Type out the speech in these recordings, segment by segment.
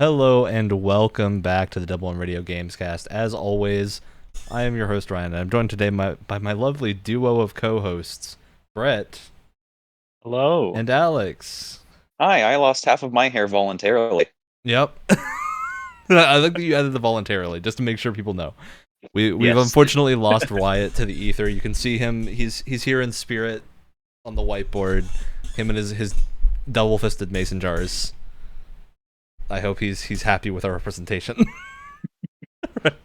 Hello and welcome back to the Double M Radio Gamescast. As always, I am your host Ryan, and I'm joined today by my lovely duo of co-hosts, Brett Hello. and Alex. Hi, I lost half of my hair voluntarily. Yep. I like that you added the voluntarily, just to make sure people know. We've Yes. unfortunately lost Wyatt to the ether. You can see him. He's here in spirit on the whiteboard. Him and his double-fisted mason jars. I hope he's happy with our representation.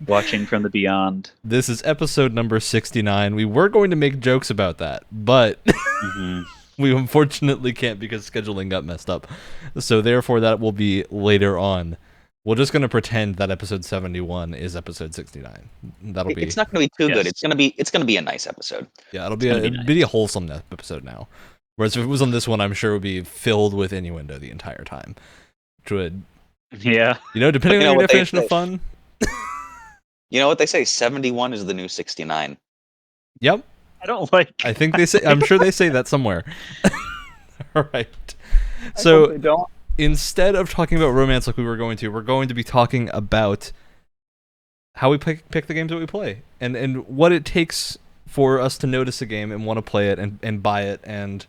Watching from the beyond. This is episode number 69. We were going to make jokes about that, but we unfortunately can't because scheduling got messed up. So therefore that will be later on. We're just going to pretend that episode 71 is episode 69. That'll be It's not going to be too Yes. good. It's going to be a nice episode. Yeah, it'll gonna be be a wholesome episode now. Whereas if it was on this one, I'm sure it would be filled with innuendo the entire time. Which would, Yeah. depending You on know your what they definition of say. fun. You know what they say? 71 is the new 69. Yep. I don't like. I think they say. I'm sure they say that somewhere. All right. I So hope they don't. instead of talking about romance like we were going to, we're going to be talking about how we pick the games that we play and what it takes for us to notice a game and want to play it and buy it and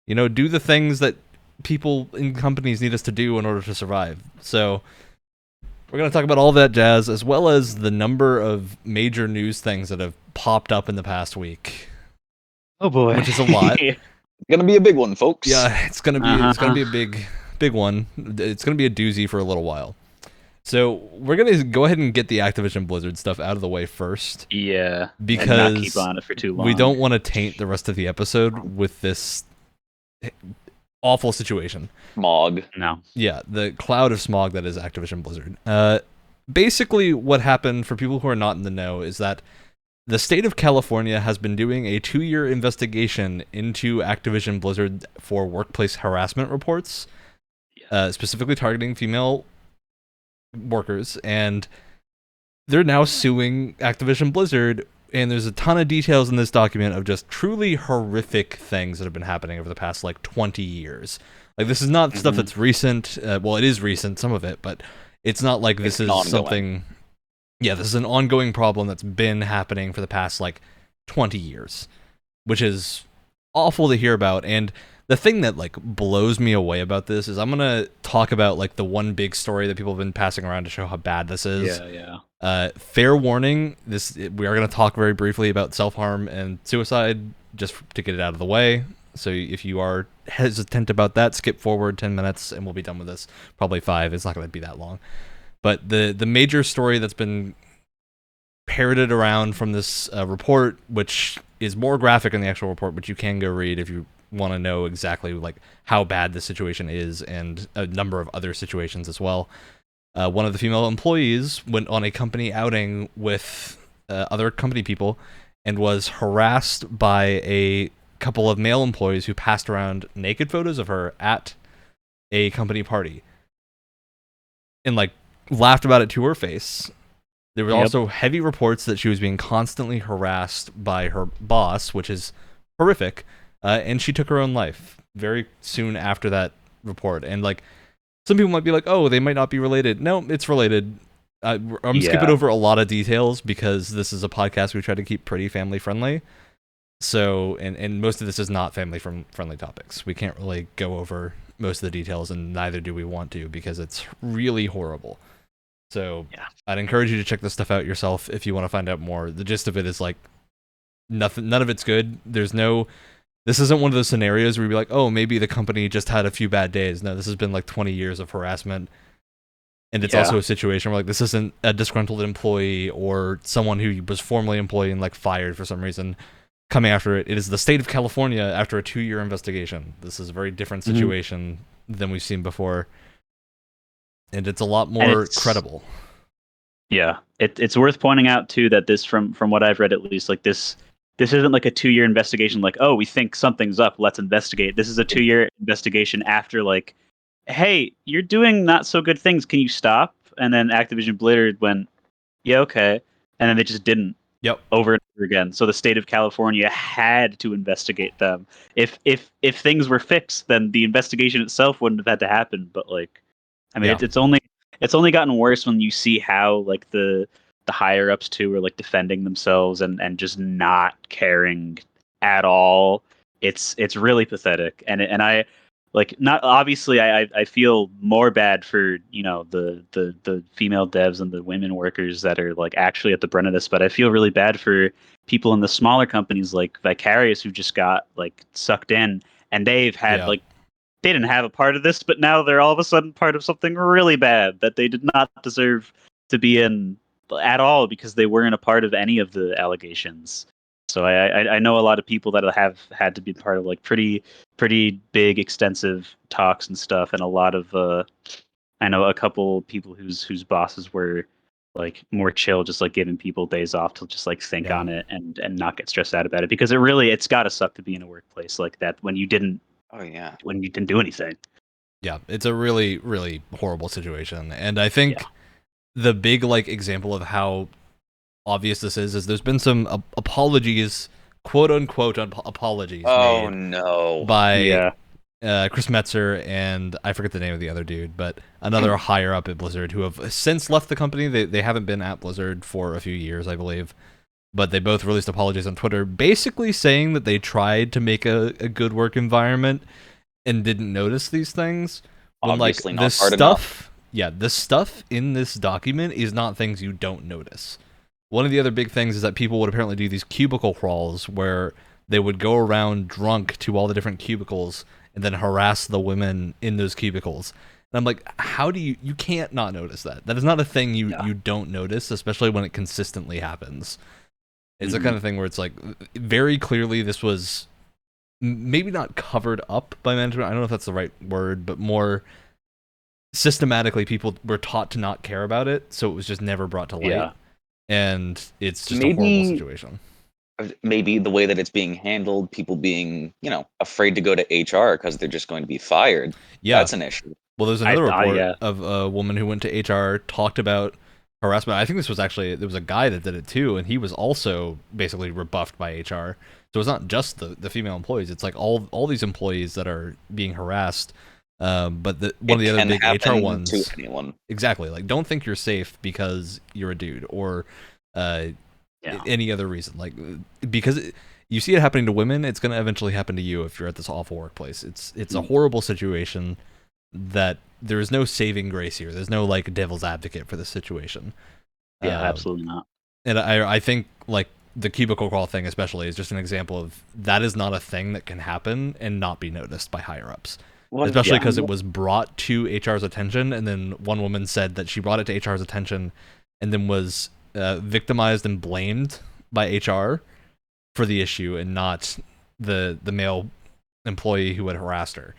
do the things that people in companies need us to do in order to survive. So we're going to talk about all that jazz as well as the number of major news things that have popped up in the past week. Oh boy. Which is a lot. It's going to be a big one, folks. Yeah, it's gonna be a big one. It's gonna be a doozy for a little while. So we're gonna go ahead and get the Activision Blizzard stuff out of the way first, Yeah. because and not keep on it for too long. we don't want to taint the rest of the episode with this awful situation. Smog. No. Yeah, the cloud of smog that is Activision Blizzard. Basically, what happened for people who are not in the know is that the state of California has been doing a 2-year investigation into Activision Blizzard for workplace harassment reports, specifically targeting female workers, and they're now suing Activision Blizzard, and there's a ton of details in this document of just truly horrific things that have been happening over the past, 20 years. Like, this is not stuff that's recent. Well, it is recent, some of it, but it's not like this is ongoing. something... Yeah, this is an ongoing problem that's been happening for the past, 20 years, which is awful to hear about. And the thing that, blows me away about this is I'm going to talk about, the one big story that people have been passing around to show how bad this is. Yeah. Fair warning, we are going to talk very briefly about self-harm and suicide, just to get it out of the way. So if you are hesitant about that, skip forward 10 minutes and we'll be done with this. Probably 5. It's not going to be that long. But the major story that's been parroted around from this report, which is more graphic in the actual report, but you can go read if you want to know exactly how bad the situation is, and a number of other situations as well. One of the female employees went on a company outing with other company people and was harassed by a couple of male employees who passed around naked photos of her at a company party and laughed about it to her face. There were also heavy reports that she was being constantly harassed by her boss, which is horrific, and she took her own life very soon after that report. And some people might be like, oh, they might not be related. No, it's related. I'm skipping over a lot of details because this is a podcast we try to keep pretty family friendly. So, and most of this is not family friendly topics. We can't really go over most of the details, and neither do we want to, because it's really horrible. So I'd encourage you to check this stuff out yourself if you want to find out more. The gist of it is none of it's good. This isn't one of those scenarios where you'd be like, oh, maybe the company just had a few bad days. No, this has been 20 years of harassment. And it's also a situation where this isn't a disgruntled employee or someone who was formerly employed and fired for some reason coming after it. It is the state of California after a 2-year investigation. This is a very different situation than we've seen before. And it's a lot more credible. Yeah. It's worth pointing out too that this, from what I've read at least, this isn't a 2-year investigation. Oh, we think something's up, let's investigate. This is a 2-year investigation after hey, you're doing not so good things. Can you stop? And then Activision Blizzard went, yeah, okay. And then they just didn't. Yep. Over and over again. So the state of California had to investigate them. If things were fixed, then the investigation itself wouldn't have had to happen. But it's only it's only gotten worse when you see how like the higher ups too are like defending themselves and just not caring at all. It's really pathetic, and I like not obviously I feel more bad for the female devs and the women workers that are like actually at the brunt of this, but I feel really bad for people in the smaller companies like Vicarious who just got like sucked in, and they've had like they didn't have a part of this, but now they're all of a sudden part of something really bad that they did not deserve to be in at all because they weren't a part of any of the allegations. So I know a lot of people that have had to be part of like pretty big extensive talks and stuff, and a lot of I know a couple people whose bosses were like more chill, just like giving people days off to just like think on it and not get stressed out about it, because it's got to suck to be in a workplace like that when you didn't do anything. Yeah, it's a really, really horrible situation. And I think the big like example of how obvious this is there's been some apologies, quote unquote apologies made by Chris Metzer and I forget the name of the other dude, but another higher up at Blizzard who have since left the company. They haven't been at Blizzard for a few years, I believe. But they both released apologies on Twitter, basically saying that they tried to make a good work environment and didn't notice these things. When Obviously like not this hard stuff, the stuff in this document is not things you don't notice. One of the other big things is that people would apparently do these cubicle crawls where they would go around drunk to all the different cubicles and then harass the women in those cubicles. And I'm like, how do you can't not notice that? That is not a thing you don't notice, especially when it consistently happens. It's the kind of thing where it's like very clearly this was maybe not covered up by management. I don't know if that's the right word, but more systematically people were taught to not care about it, so it was just never brought to light. Yeah. And it's just a horrible situation. Maybe the way that it's being handled, people being, afraid to go to HR because they're just going to be fired. Yeah. That's an issue. Well, there's another report of a woman who went to HR, talked about harassment. I think this was actually, there was a guy that did it too, and he was also basically rebuffed by HR. So it's not just the female employees; it's like all these employees that are being harassed. But one of the other big HR ones, to anyone. Exactly, like don't think you're safe because you're a dude or any other reason. Like because you see it happening to women, it's going to eventually happen to you if you're at this awful workplace. It's a horrible situation that there is no saving grace here. There's no like devil's advocate for this situation. Yeah, absolutely not. And I think like the cubicle crawl thing especially is just an example of that is not a thing that can happen and not be noticed by higher ups. Especially because it was brought to HR's attention, and then one woman said that she brought it to HR's attention and then was victimized and blamed by HR for the issue and not the male employee who had harassed her.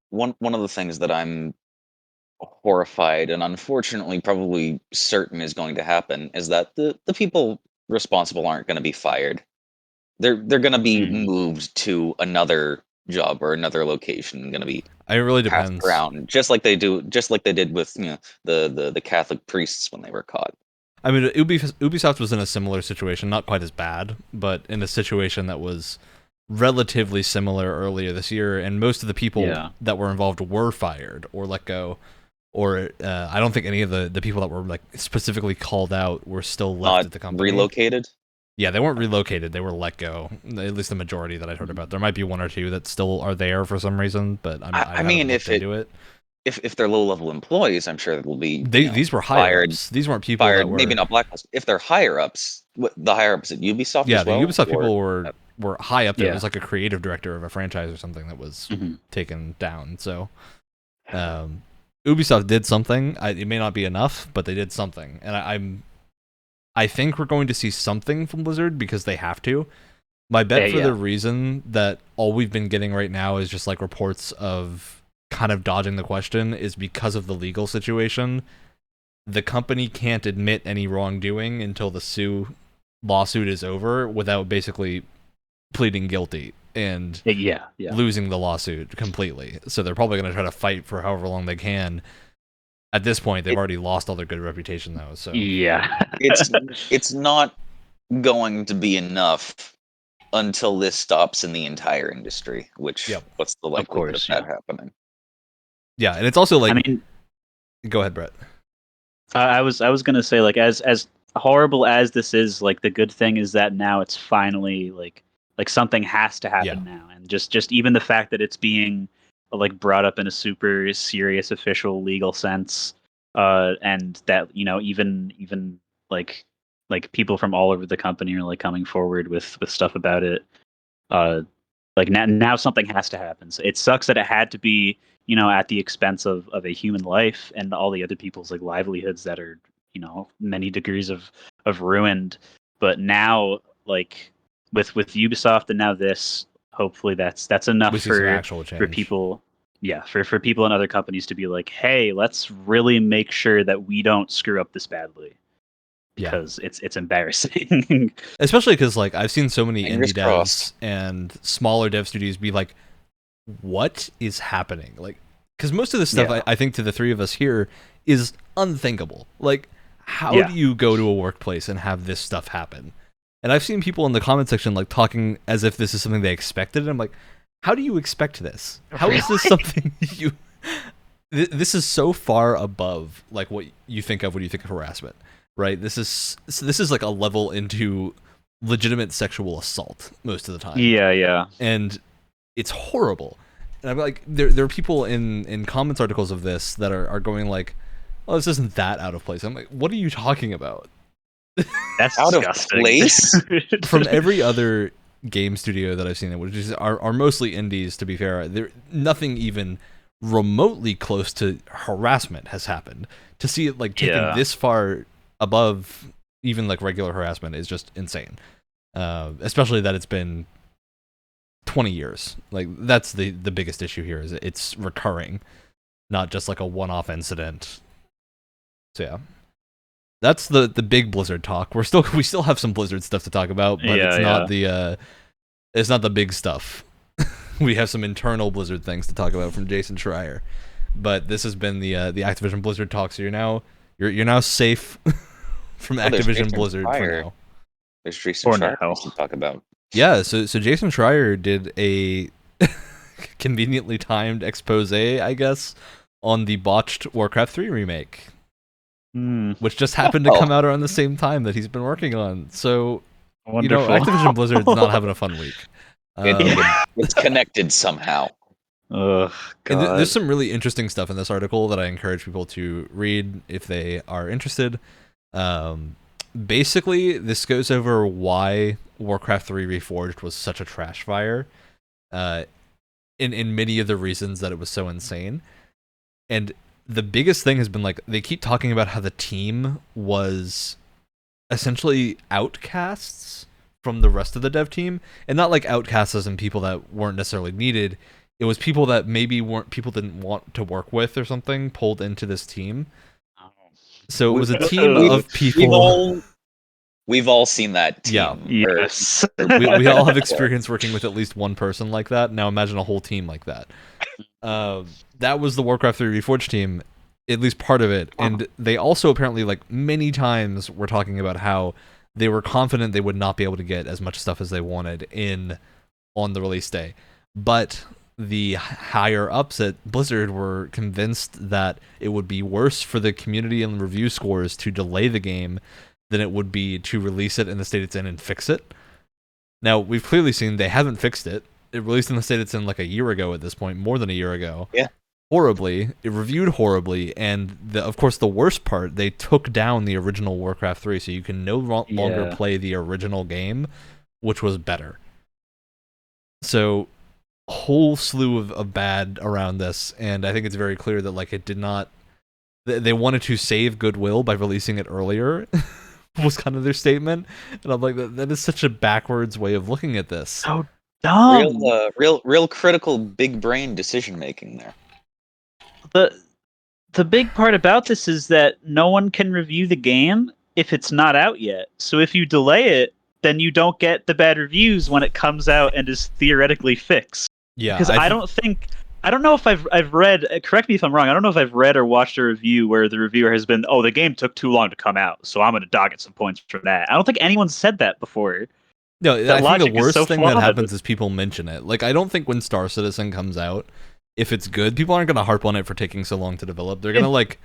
One of the things that I'm horrified and unfortunately probably certain is going to happen is that the people responsible aren't going to be fired. They're going to be moved to another job or another location, going to be it really depends around just like they did with the Catholic priests when they were caught. I mean, Ubisoft was in a similar situation, not quite as bad, but in a situation that was relatively similar earlier this year, and most of the people that were involved were fired or let go, or I don't think any of the people that were like specifically called out were still left at the company. Relocated? Yeah, they weren't relocated. They were let go. At least the majority that I'd heard about. There might be one or two that still are there for some reason, but I mean, if they're low-level employees, I'm sure there will be. These were higher ups. These weren't people fired, that were maybe not blacklisted. If they're higher ups, the higher ups at Ubisoft. Yeah, as well, the Ubisoft people were high up there. Yeah. It was like a creative director of a franchise or something that was taken down. So, Ubisoft did something. It may not be enough, but they did something, and I think we're going to see something from Blizzard because they have to. My bet for the reason that all we've been getting right now is just like reports of kind of dodging the question is because of the legal situation. The company can't admit any wrongdoing until the lawsuit is over without basically pleading guilty and losing the lawsuit completely. So they're probably going to try to fight for however long they can. At this point, they've already lost all their good reputation, though. So it's not going to be enough until this stops in the entire industry. What's the likelihood of that happening? Yeah, and it's also like Go ahead, Brett. I was gonna say, like, as horrible as this is, like, the good thing is that now it's finally like something has to happen now, and just even the fact that it's being like brought up in a super serious official legal sense, and that even like people from all over the company are like coming forward with stuff about it. Uh, like now something has to happen. So it sucks that it had to be at the expense of a human life and all the other people's like livelihoods that are many degrees of ruined. But now, like with Ubisoft and now this, hopefully that's enough We see some for actual change. people. Yeah, for people in other companies to be like, hey, let's really make sure that we don't screw up this badly, because it's embarrassing. Especially because like I've seen so many Fingers indie devs crossed. and smaller dev studios be like, what is happening? Like, because most of this stuff, Yeah. I think to the three of us here, is unthinkable. Like, how Yeah. do you go to a workplace and have this stuff happen? And I've seen people in the comment section like talking as if this is something they expected. And I'm like, how do you expect this? How is this something you? This is so far above like what you think of when you think of harassment, right? This is like a level into legitimate sexual assault most of the time. Yeah. And it's horrible. And I'm like, there are people in comments articles of this that are going like, oh, this isn't that out of place. I'm like, what are you talking about? That's Out of disgusting. place? From every other game studio that I've seen, which are mostly indies, to be fair, there nothing even remotely close to harassment has happened. To see it like taken this far above even like regular harassment is just insane. Especially that it's been 20 years. Like that's the biggest issue here, is it's recurring, not just like a one-off incident. So yeah. That's the big Blizzard talk. We still have some Blizzard stuff to talk about, but it's not the big stuff. We have some internal Blizzard things to talk about from Jason Schreier. But this has been the Activision Blizzard talk. So you're now safe from Activision Blizzard for now. There's Jason Schreier to talk about. Yeah, so Jason Schreier did a conveniently timed expose, I guess, on the botched Warcraft 3 remake, which just happened to come out around the same time that he's been working on. So, Wonderful. Activision Blizzard's not having a fun week. It's connected somehow. Ugh, and God. there's some really interesting stuff in this article that I encourage people to read if they are interested. Basically, this goes over why Warcraft 3 Reforged was such a trash fire, in many of the reasons that it was so insane. And the biggest thing has been like they keep talking about how the team was essentially outcasts from the rest of the dev team, and not like outcasts as in people that weren't necessarily needed. It was people that maybe people didn't want to work with or something pulled into this team. So it was a team of people. We've all seen that team. Yeah. Yes. we all have experience working with at least one person like that. Now imagine a whole team like that. That was the Warcraft 3 Reforged team, at least part of it. And they also apparently, like, many times were talking about how they were confident they would not be able to get as much stuff as they wanted on the release day. But the higher ups at Blizzard were convinced that it would be worse for the community and review scores to delay the game than it would be to release it in the state it's in and fix it. Now, we've clearly seen they haven't fixed it. It released in the state it's in like a year ago at this point, more than a year ago. Yeah. Horribly. It reviewed horribly, and of course the worst part, they took down the original Warcraft 3, so you can no longer play the original game, which was better. So, a whole slew of bad around this, and I think it's very clear that like it did not... They wanted to save goodwill by releasing it earlier, was kind of their statement, and I'm like, that is such a backwards way of looking at this. So dumb. Real critical big brain decision making there. The big part about this is that no one can review the game if it's not out yet. So if you delay it, then you don't get the bad reviews when it comes out and is theoretically fixed. Yeah, because I don't know if I've read. Correct me if I'm wrong. I don't know if I've read or watched a review where the reviewer has been, "Oh, the game took too long to come out, so I'm going to dog it some points for that." I don't think anyone said that before. No, I think the worst thing that flawed. happens is people mention it. Like, I don't think when Star Citizen comes out, if it's good, people aren't going to harp on it for taking so long to develop. They're going to, like,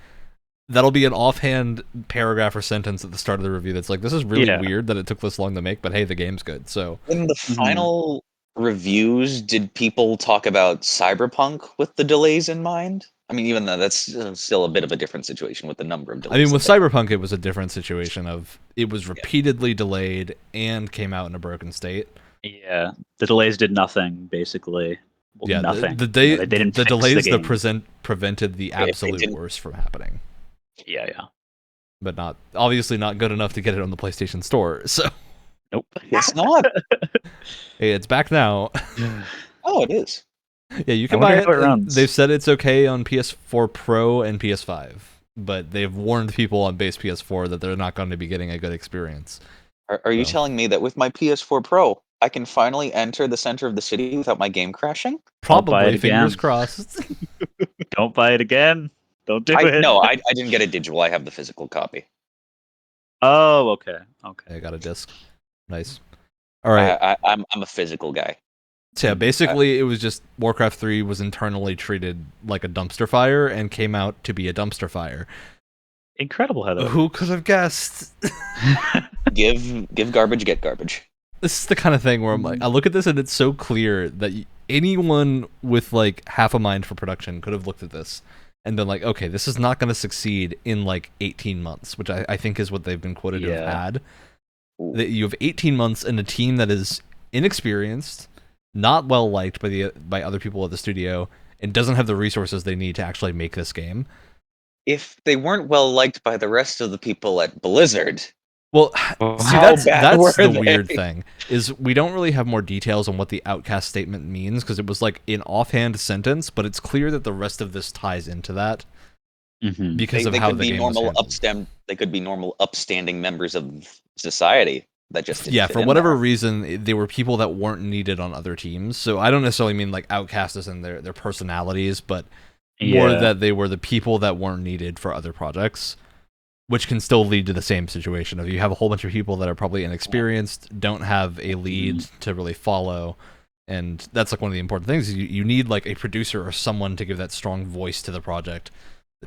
that'll be an offhand paragraph or sentence at the start of the review that's like, this is really weird that it took this long to make, but hey, the game's good. So in the final reviews, did people talk about Cyberpunk with the delays in mind? I mean, even though that's still a bit of a different situation with the number of delays. I mean, with Cyberpunk, it was a different situation of it was repeatedly delayed and came out in a broken state. Yeah, the delays did nothing, basically. Well, nothing. The delays that prevented the absolute worst from happening. Yeah. But obviously not good enough to get it on the PlayStation Store, so... Nope. It's not. Hey, it's back now. Oh, it is. Yeah, you can buy it. They've said it's okay on PS4 Pro and PS5, but they've warned people on base PS4 that they're not going to be getting a good experience. Are you telling me that with my PS4 Pro, I can finally enter the center of the city without my game crashing? Probably, fingers crossed. Don't buy it again. Don't do it. No, I didn't get a digital. I have the physical copy. Oh, okay. I got a disc. Nice. All right. I'm a physical guy. So yeah, basically it was just Warcraft 3 was internally treated like a dumpster fire and came out to be a dumpster fire. Incredible, Heather. Who could have guessed? Give garbage, get garbage. This is the kind of thing where I'm like, I look at this and it's so clear that anyone with like half a mind for production could have looked at this and been like, okay, this is not going to succeed in like 18 months, which I think is what they've been quoted to have had. That you have 18 months and a team that is inexperienced, not well liked by other people at the studio, and doesn't have the resources they need to actually make this game. If they weren't well liked by the rest of the people at Blizzard, well, see, that's the weird thing, is we don't really have more details on what the Outcast statement means, because it was like an offhand sentence, but it's clear that the rest of this ties into that. Because of how the game was handled. They could be normal, upstanding members of society that just didn't fit for whatever reason, they were people that weren't needed on other teams. So I don't necessarily mean like Outcast as in their personalities, but more that they were the people that weren't needed for other projects, which can still lead to the same situation of you have a whole bunch of people that are probably inexperienced, don't have a lead to really follow. And that's like one of the important things. You need like a producer or someone to give that strong voice to the project,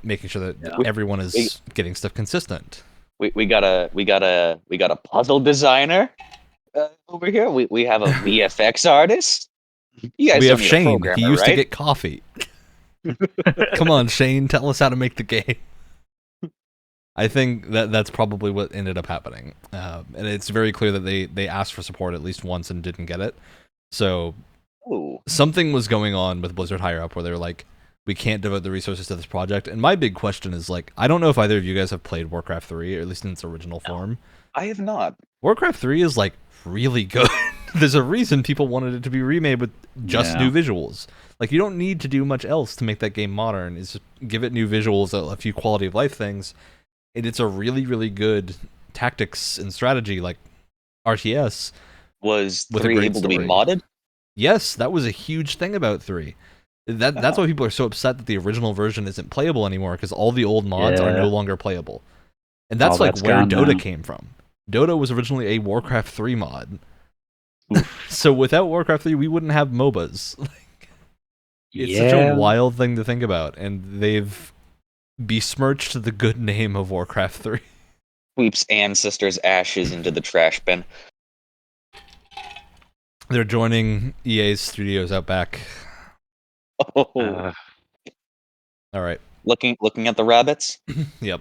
making sure that everyone is getting stuff consistent. We got a puzzle designer over here. We have a VFX artist. You guys we have need Shane. A he used right? to get coffee. Come on, Shane, tell us how to make the game. I think that's probably what ended up happening, and it's very clear that they asked for support at least once and didn't get it. So something was going on with Blizzard higher up where they were like, we can't devote the resources to this project. And my big question is, like, I don't know if either of you guys have played Warcraft 3, or at least in its original form. I have not. Warcraft 3 is, like, really good. There's a reason people wanted it to be remade with just new visuals. Like, you don't need to do much else to make that game modern. It's just give it new visuals, a few quality of life things, and it's a really, really good tactics and strategy, like RTS. Was 3 able to be modded? Yes, that was a huge thing about 3. That's why people are so upset that the original version isn't playable anymore, because all the old mods are no longer playable. And that's like where Dota came from. Dota was originally a Warcraft 3 mod. So without Warcraft 3, we wouldn't have MOBAs. It's such a wild thing to think about, and they've besmirched the good name of Warcraft 3. Sweeps ancestors' ashes into the trash bin. They're joining EA's studios out back. Oh. All right. Looking at the rabbits? Yep.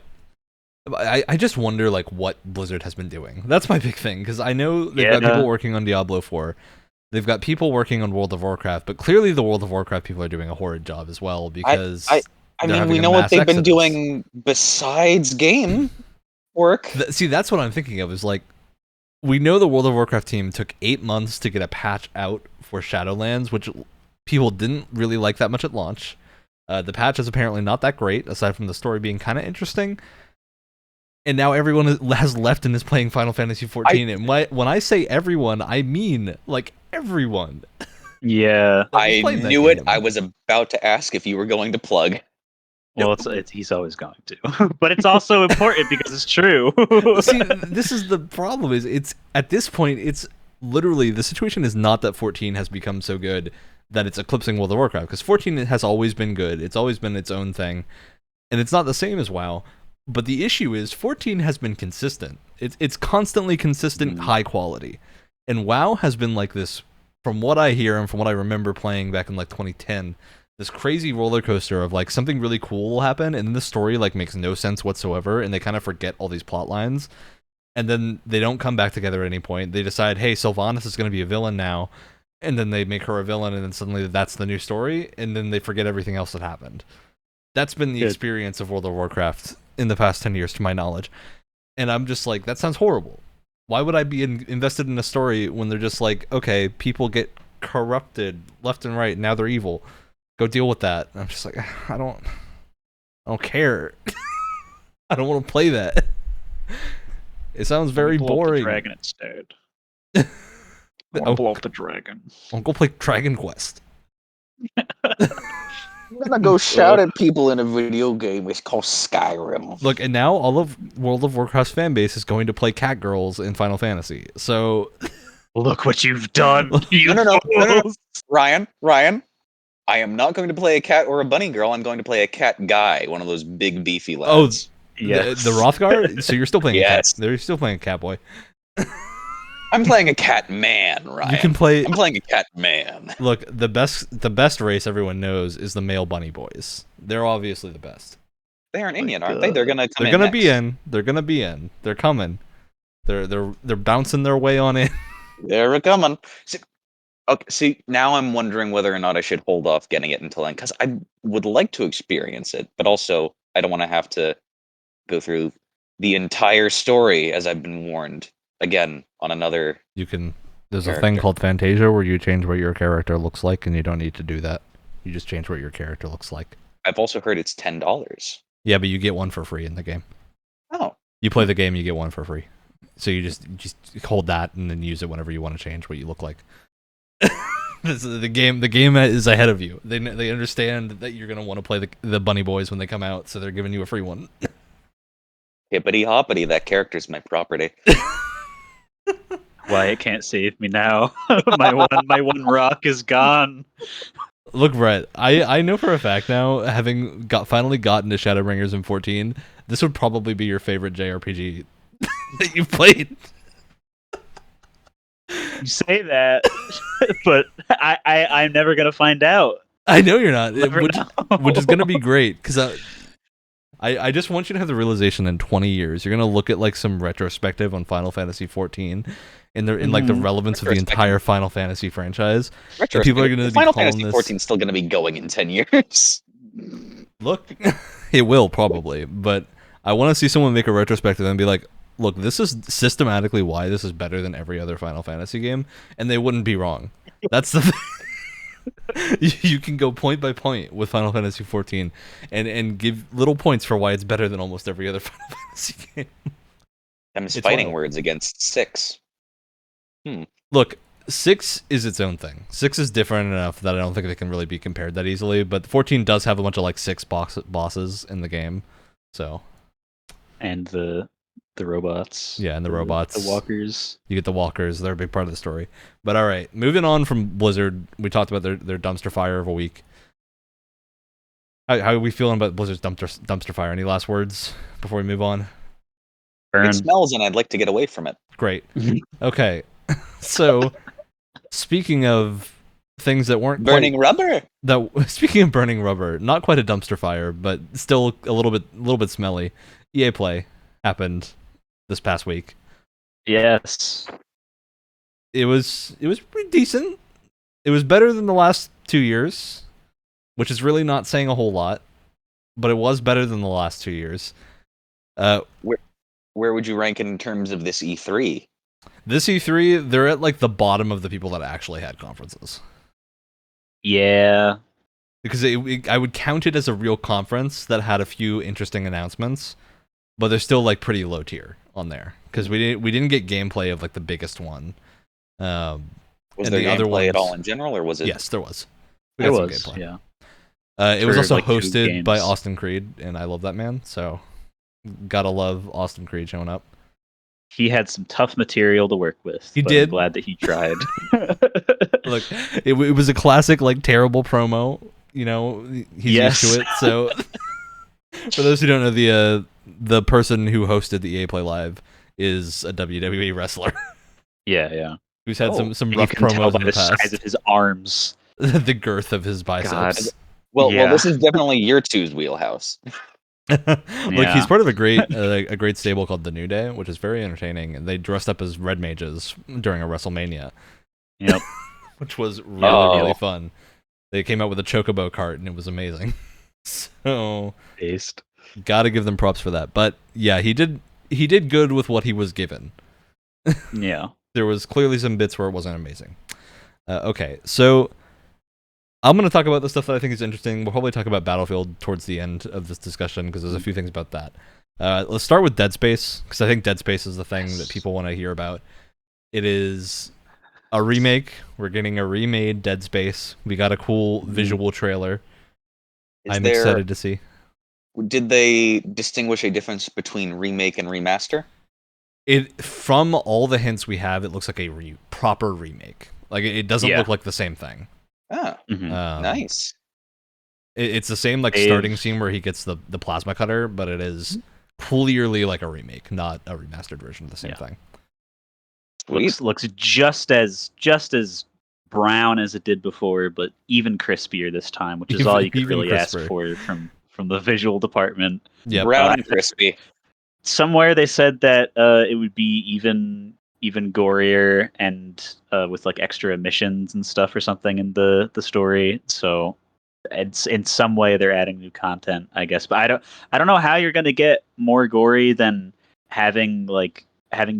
I just wonder, like, what Blizzard has been doing. That's my big thing, because I know they've got people working on Diablo 4. They've got people working on World of Warcraft, but clearly the World of Warcraft people are doing a horrid job as well, because I mean, we know what they've been doing besides game work. See, that's what I'm thinking of, is like, we know the World of Warcraft team took 8 months to get a patch out for Shadowlands, which people didn't really like that much at launch. The patch is apparently not that great, aside from the story being kind of interesting. And now everyone has left and is playing Final Fantasy XIV. And when I say everyone, I mean, like, everyone. Yeah. I knew it. I was about to ask if you were going to plug. Well, he's always going to. But it's also important because it's true. See, this is the problem, is it's at this point, it's literally, the situation is not that 14 has become so good that it's eclipsing World of Warcraft, because 14 has always been good. It's always been its own thing. And it's not the same as WoW. But the issue is 14 has been consistent. It's constantly consistent high quality. And WoW has been like this, from what I hear and from what I remember playing back in like 2010, this crazy roller coaster of like something really cool will happen and then the story like makes no sense whatsoever and they kind of forget all these plot lines. And then they don't come back together at any point. They decide, hey, Sylvanas is going to be a villain now. And then they make her a villain and then suddenly that's the new story. And then they forget everything else that happened. That's been the experience of World of Warcraft in the past 10 years, to my knowledge. And I'm just like, that sounds horrible. Why would I be invested in a story when they're just like, okay, people get corrupted left and right, now they're evil. Go deal with that. And I'm just like, I don't care. I don't want to play that. It sounds very boring. Blow up the dragon instead. I want to blow up the dragon. I'll go play Dragon Quest. I'm gonna go shout at people in a video game. It's called Skyrim. Look, and now all of World of Warcraft's fan base is going to play cat girls in Final Fantasy. So, look what you've done. No. Ryan, I am not going to play a cat or a bunny girl. I'm going to play a cat guy, one of those big beefy lads. Oh, yes. The Rothgar. So you're still playing. Yes, they're still playing Catboy. I'm playing a cat man, Ryan. You can play. I'm playing a cat man. Look, the best race everyone knows is the male bunny boys. They're obviously the best. They aren't in yet, aren't they? They're gonna come They're gonna be in. They're gonna be in. They're coming. They're bouncing their way on in. They're coming. See, now I'm wondering whether or not I should hold off getting it until then, because I would like to experience it, but also I don't want to have to go through the entire story as I've been warned. Again, on another. There's a thing called Fantasia where you change what your character looks like, and you don't need to do that. You just change what your character looks like. I've also heard it's $10. Yeah, but you get one for free in the game. Oh. You play the game, you get one for free. So you just hold that and then use it whenever you want to change what you look like. The game is ahead of you. They understand that you're gonna want to play the bunny boys when they come out, so they're giving you a free one. Hippity hoppity, that character's my property. Wyatt can't save me now. my one rock is gone. Look, Brett, I know for a fact now, having finally gotten to Shadowbringers in 14, this would probably be your favorite JRPG that you've played. You say that, but I'm never gonna find out. I know you're not, which is gonna be great, because I just want you to have the realization in 20 years, you're going to look at like some retrospective on Final Fantasy 14 in like the relevance of the entire Final Fantasy franchise. And people are going to be Final calling Fantasy 14 is still going to be going in 10 years. Look, it will probably, but I want to see someone make a retrospective and be like, look, this is systematically why this is better than every other Final Fantasy game, and they wouldn't be wrong. That's the thing. You can go point by point with Final Fantasy 14 and give little points for why it's better than almost every other Final Fantasy game. Them's fighting words against 6. Look, 6 is its own thing. 6 is different enough that I don't think they can really be compared that easily, but 14 does have a bunch of like 6 bosses in the game. So, and the robots. Yeah, and the robots. The walkers. You get the walkers. They're a big part of the story. But all right, moving on from Blizzard, we talked about their dumpster fire of a week. How are we feeling about Blizzard's dumpster fire? Any last words before we move on? Burn. It smells and I'd like to get away from it. Great. Okay. So, speaking of things that weren't burning rubber. Speaking of burning rubber, not quite a dumpster fire, but still a little bit smelly. EA Play happened this past week. Yes. It was pretty decent. It was better than the last 2 years, which is really not saying a whole lot, but it was better than the last 2 years. Where would you rank it in terms of this E3? This E3, they're at like the bottom of the people that actually had conferences. Yeah. Because I would count it as a real conference that had a few interesting announcements, but they're still like pretty low tier on there because we didn't get gameplay of like the biggest one. Was there gameplay at all in general, or was it? Yes, there was. There was gameplay. Yeah. It was also like hosted by Austin Creed, and I love that man. So, gotta love Austin Creed showing up. He had some tough material to work with. He did. I'm glad that he tried. Look, it was a classic like terrible promo. You know, he's used to it. So, for those who don't know, the person who hosted the EA Play Live is a WWE wrestler Yeah. who's had some And rough you can tell promos by in the the size past. of his arms. The girth of his biceps. Well, Yeah. this is definitely your two's wheelhouse. Like he's Yeah. part of a great stable called the New Day, which is very entertaining. And they dressed up as red mages during a WrestleMania, Yep. which was really Oh. really fun. They came out with a chocobo cart, and it was amazing. So Based. gotta give them props for that. But yeah, he did good with what he was given. Yeah. There was clearly some bits where it wasn't amazing. Okay, so I'm going to talk about the stuff that I think is interesting. We'll probably talk about Battlefield towards the end of this discussion because there's a few things about that. Let's start with Dead Space, because I think Dead Space is the thing that people want to hear about. It is a remake. We're getting a remade Dead Space. We got a cool visual trailer. I'm excited to see. Did they distinguish a difference between remake and remaster? From all the hints we have, it looks like a proper remake. Like it doesn't look like the same thing. Oh, nice. It's the same starting scene where he gets the plasma cutter, but it is clearly like a remake, not a remastered version of the same thing. Looks just as brown as it did before, but even crispier this time, which is all you could really ask for from the visual department. Yeah, brown and crispy. Somewhere they said that it would be even gorier and with like extra emissions and stuff or something in the story. So it's in some way they're adding new content, I guess. But I don't know how you're gonna get more gory than having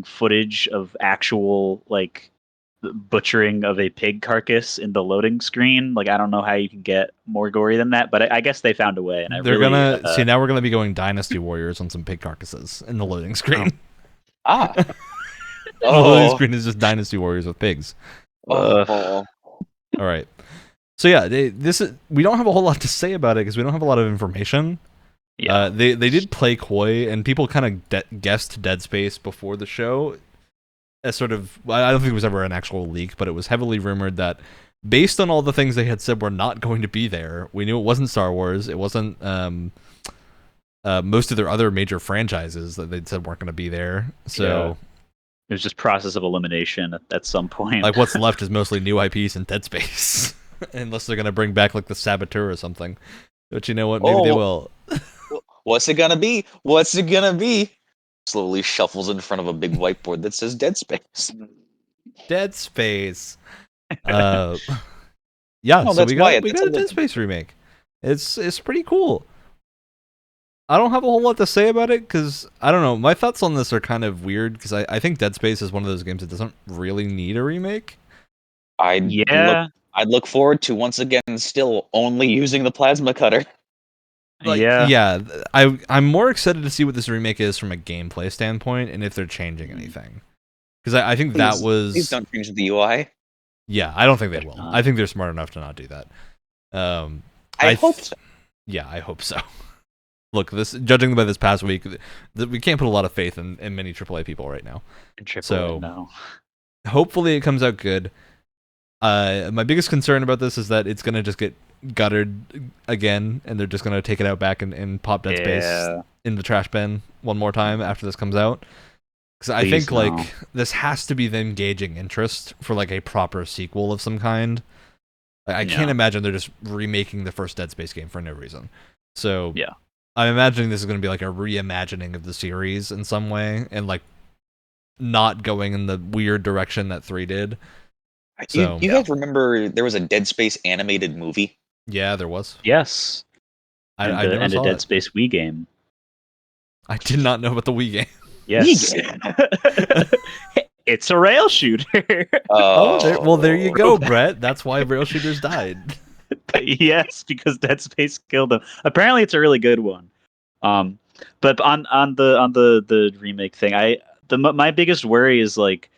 footage of actual like butchering of a pig carcass in the loading screen. Like I don't know how you can get more gory than that, but I guess they found a way. And they're gonna see now. We're gonna be going Dynasty Warriors on some pig carcasses in the loading screen. The loading screen is just Dynasty Warriors with pigs. Oh. All right. So yeah, we don't have a whole lot to say about it because we don't have a lot of information. Yeah. They did play coy, and people kind of guessed Dead Space before the show. As sort of, I don't think it was ever an actual leak, but it was heavily rumored that based on all the things they had said were not going to be there, we knew it wasn't Star Wars, it wasn't most of their other major franchises that they'd said weren't going to be there. So it was just process of elimination at some point. Like what's left is mostly new IPs and Dead Space, unless they're going to bring back like the Saboteur or something. But you know what? Maybe they will. What's it gonna be? What's it gonna be? Slowly shuffles in front of a big whiteboard that says Dead Space. Dead Space. Yeah, so we got a Dead Space remake. It's pretty cool. I don't have a whole lot to say about it because I don't know. My thoughts on this are kind of weird because I think Dead Space is one of those games that doesn't really need a remake. I'd look forward to once again still only using the plasma cutter. I'm more excited to see what this remake is from a gameplay standpoint and if they're changing anything. Because I think Please don't change the UI. Yeah, I don't think they will. I think they're smart enough to not do that. I hope so. Yeah, I hope so. Look, judging by this past week, we can't put a lot of faith in many AAA people right now. Hopefully it comes out good. My biggest concern about this is that it's going to just get guttered again, and they're just going to take it out back and pop Dead Space in the trash bin one more time after this comes out. Because I think this has to be them gauging interest for like a proper sequel of some kind. I can't imagine they're just remaking the first Dead Space game for no reason. So I'm imagining this is going to be like a reimagining of the series in some way, and like not going in the weird direction that 3 did. So, you guys remember there was a Dead Space animated movie? Yeah, there was. Yes. And a Dead Space Wii game. I did not know about the Wii game. Yes. It's a rail shooter. There you go, Brett. That's why rail shooters died. Yes, because Dead Space killed them. Apparently, it's a really good one. But on the remake thing, my biggest worry is like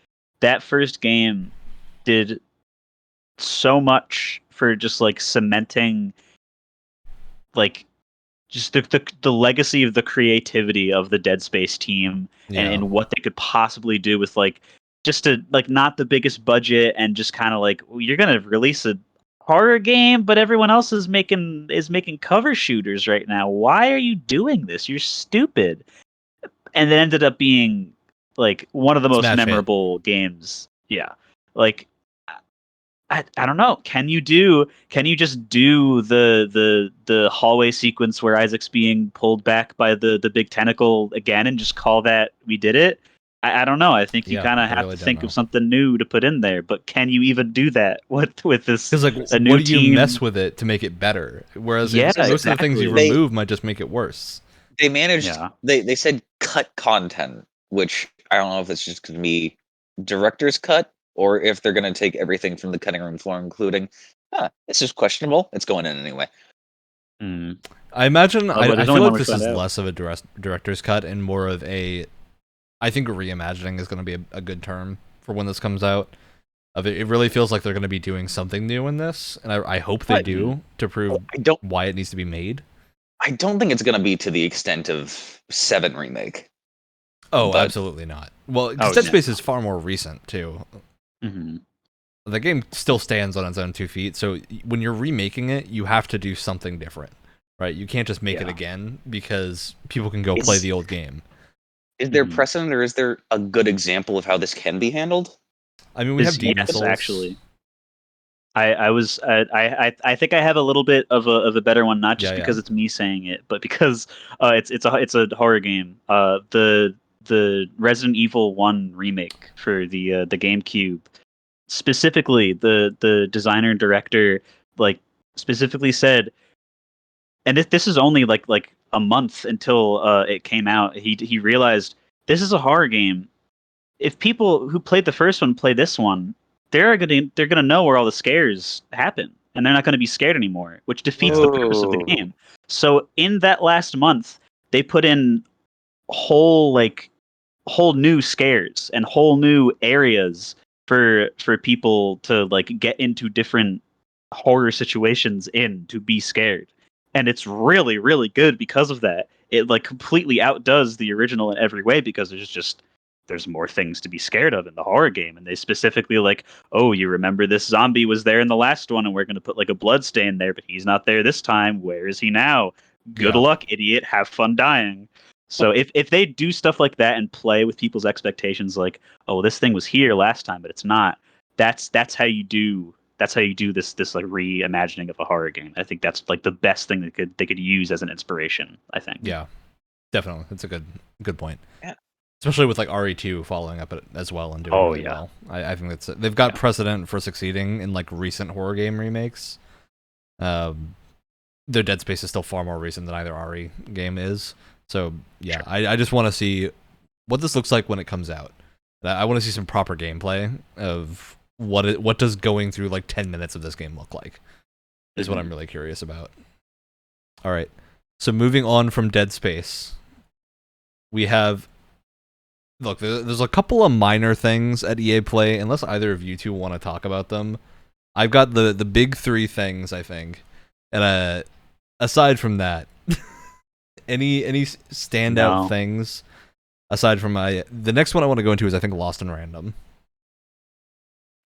that first game did so much for just like cementing like just the legacy of the creativity of the Dead Space team and what they could possibly do with like just not the biggest budget and just kind of like you're gonna release a horror game, but everyone else is making cover shooters right now. Why are you doing this? You're stupid. And it ended up being like one of the most Smash hit. memorable games. Yeah. Like I don't know. Can you just do the hallway sequence where Isaac's being pulled back by the big tentacle again and just call that we did it? I don't know. I think you Yeah, kind of I have really to don't think know. of something new to put in there. But can you even do that with this Because like, a new what do you team? mess with it to make it better? Whereas Yeah, most of the things you exactly. remove might just make it worse. They managed. Yeah. They said cut content, which I don't know if it's just going to be director's cut or if they're going to take everything from the cutting room floor, including. This is questionable. It's going in anyway. Mm. I imagine. But I there's feel only one like way to this find is out. less of a director's cut and more of a. I think reimagining is going to be a good term for when this comes out. It really feels like they're going to be doing something new in this, and I hope they But do to prove I don't. why it needs to be made. I don't think it's going to be to the extent of 7 remake. Oh, But absolutely not. Well, Oh, because Dead yeah. Space is far more recent too. Mm-hmm. The game still stands on its own 2 feet, so when you're remaking it, you have to do something different, right? You can't just make it Yeah. again because people can go play the old game. Is there Mhm. precedent, or is there a good example of how this can be handled? I mean, we have Demon Yes, Souls. actually. I think I have a little bit of a better one, not just Yeah, because yeah. it's me saying it, but because it's a horror game. The Resident Evil 1 remake for the GameCube. Specifically, the designer and director like specifically said, and this is only like a month until it came out. He realized this is a horror game. If people who played the first one play this one, they're gonna know where all the scares happen, and they're not gonna be scared anymore, which defeats the purpose of the Whoa. game. So in that last month, they put in whole like whole new scares and whole new areas for people to like get into different horror situations in to be scared. And it's really, really good because of that. It like completely outdoes the original in every way because there's more things to be scared of in the horror game. And they specifically like, oh, you remember this zombie was there in the last one, and we're gonna put like a blood stain there, but he's not there this time. Where is he now? Good Yeah. luck, idiot. Have fun dying. So if they do stuff like that and play with people's expectations, like, oh, this thing was here last time, but it's not. That's how you do this like reimagining of a horror game. I think that's like the best thing they could use as an inspiration. I think. Yeah, definitely. That's a good point. Yeah. Especially with like RE2 following up it as well and doing Oh, really yeah. well. I think they've got Yeah. precedent for succeeding in like recent horror game remakes. Their Dead Space is still far more recent than either RE game is. So yeah, I just want to see what this looks like when it comes out. I want to see some proper gameplay of what does going through like 10 minutes of this game look like. Is what I'm really curious about. All right. So moving on from Dead Space, we have look, there's a couple of minor things at EA Play, unless either of you two want to talk about them. I've got the big 3 things, I think. And aside from that, any standout things aside from the next one I want to go into is I think Lost in Random.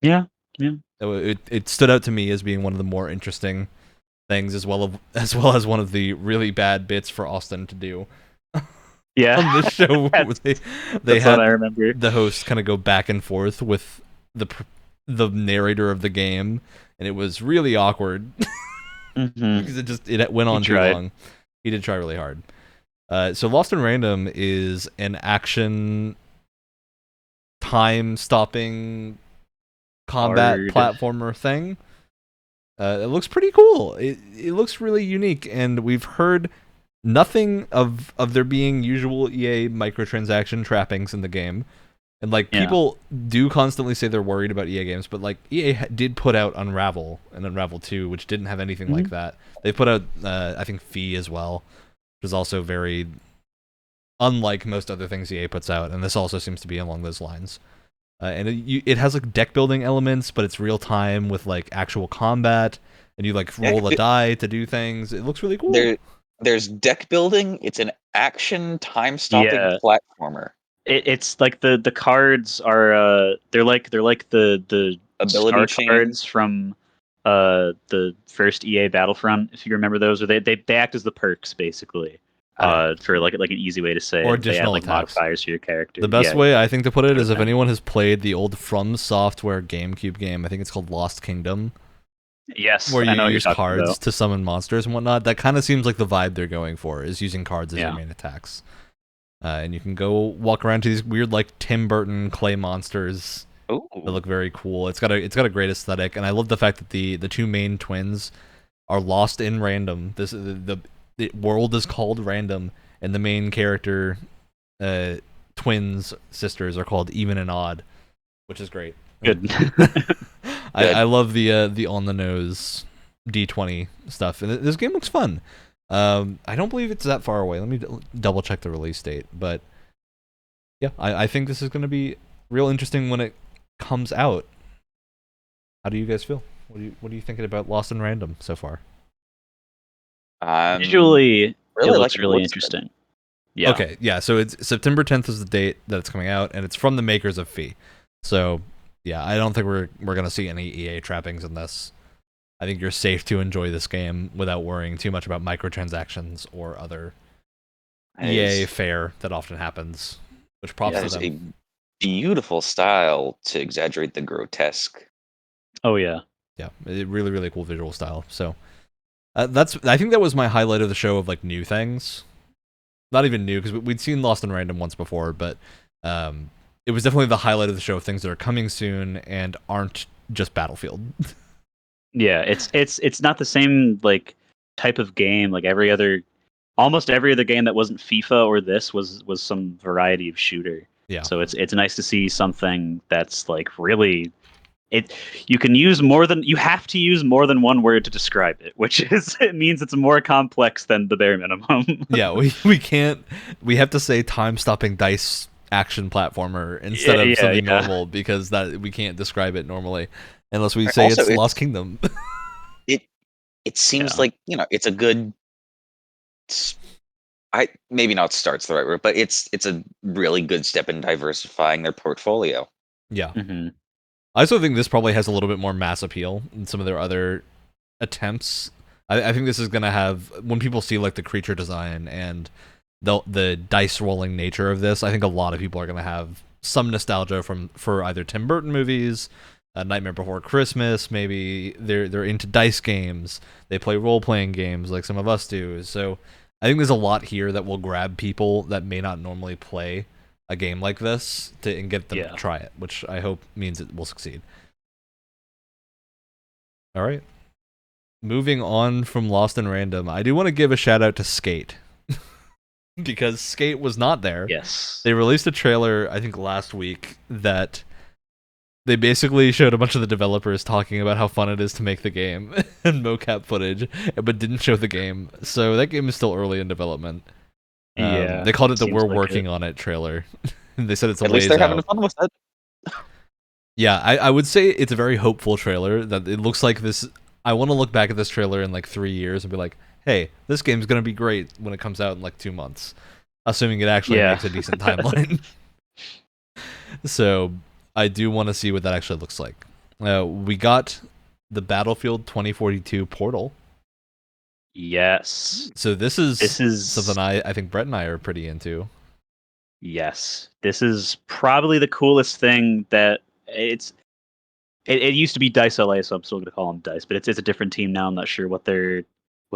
Yeah. It stood out to me as being one of the more interesting things, as well as one of the really bad bits for Austin to do. Yeah. On this show, they That's had what I remember. the host kind of go back and forth with the narrator of the game, and it was really awkward because it went on too long. He did try really hard. So Lost in Random is an action time-stopping combat platformer thing. It looks pretty cool. It looks really unique, and we've heard nothing of there being usual EA microtransaction trappings in the game. And like people do constantly say they're worried about EA games, but like EA did put out Unravel and Unravel 2, which didn't have anything like that. They put out I think Fee as well, which is also very unlike most other things EA puts out, and this also seems to be along those lines. And it has like deck building elements, but it's real time with like actual combat, and you like roll a die to do things. It looks really cool. There's deck building. It's an action time-stopping platformer. It's like the cards are they're like the ability star cards from the first EA Battlefront, if you remember those, or they act as the perks basically. For like an easy way to say Or it. They add additional like attacks. modifiers to your character. The best Yeah, way I think to put it is if Okay. anyone has played the old From Software GameCube game, I think it's called Lost Kingdom, Yes, where I you know what you're use talking cards about. to summon monsters and whatnot. That kind of seems like the vibe they're going for, is using cards as your Yeah. main attacks. And you can go walk around to these weird like Tim Burton clay monsters that Ooh. look very cool. It's got a great aesthetic, and I love the fact that the two main twins are lost in random. The world is called random, and the main character twins sisters are called even and odd, which is great. Good. I love the on the nose D20 stuff, and this game looks fun. I don't believe it's that far away. Let me double check the release date, but yeah, I think this is going to be real interesting when it comes out. How do you guys feel? What are you thinking about Lost in Random so far? Visually, it really looks like it. really Looks good. interesting. Yeah. Okay, yeah. So it's September 10th is the date that it's coming out, and it's from the makers of Fee. So yeah, I don't think we're gonna see any EA trappings in this. I think you're safe to enjoy this game without worrying too much about microtransactions or other EA fare that often happens. Which props That to is them. a beautiful style to exaggerate the grotesque. Oh yeah. Yeah, really really cool visual style. So I think that was my highlight of the show of like new things. Not even new because we'd seen Lost in Random once before, but it was definitely the highlight of the show of things that are coming soon and aren't just Battlefield. Yeah, it's not the same like type of game like almost every other game that wasn't FIFA or this was some variety of shooter. Yeah. So it's nice to see something that's like really it you have to use more than one word to describe it, which is it means it's more complex than the bare minimum. Yeah, we have to say time stopping dice action platformer instead of something normal because that we can't describe it normally unless we say Also, it's Lost Kingdom. It seems Yeah. like it's a good. I maybe not starts the right word, but it's a really good step in diversifying their portfolio. Yeah. Mhm. I also think this probably has a little bit more mass appeal than some of their other attempts. I think this is gonna have when people see like the creature design and the dice rolling nature of this. I think a lot of people are gonna have some nostalgia for either Tim Burton movies, Nightmare Before Christmas. Maybe they're into dice games. They play role playing games like some of us do. So I think there's a lot here that will grab people that may not normally play a game like this and get them to try it, which I hope means it will succeed. All right. Moving on from Lost in Random, I do want to give a shout out to Skate. Because Skate was not there. Yes. They released a trailer, I think last week, that they basically showed a bunch of the developers talking about how fun it is to make the game and mocap footage, but didn't show the game. So that game is still early in development. Yeah. They called it the seems "We're like working on it" trailer. They said it's a At least ways they're out. having fun with it. Yeah, I would say it's a very hopeful trailer. That it looks like this. I want to look back at this trailer in like 3 years and be like, "Hey, this game's gonna be great when it comes out in like 2 months," assuming it actually makes a decent timeline. So I do want to see what that actually looks like. We got the Battlefield 2042 portal. Yes. So this is something something I think Brett and I are pretty into. Yes. This is probably the coolest thing that it used to be Dice LA, so I'm still gonna call them Dice, but it's a different team now. I'm not sure what their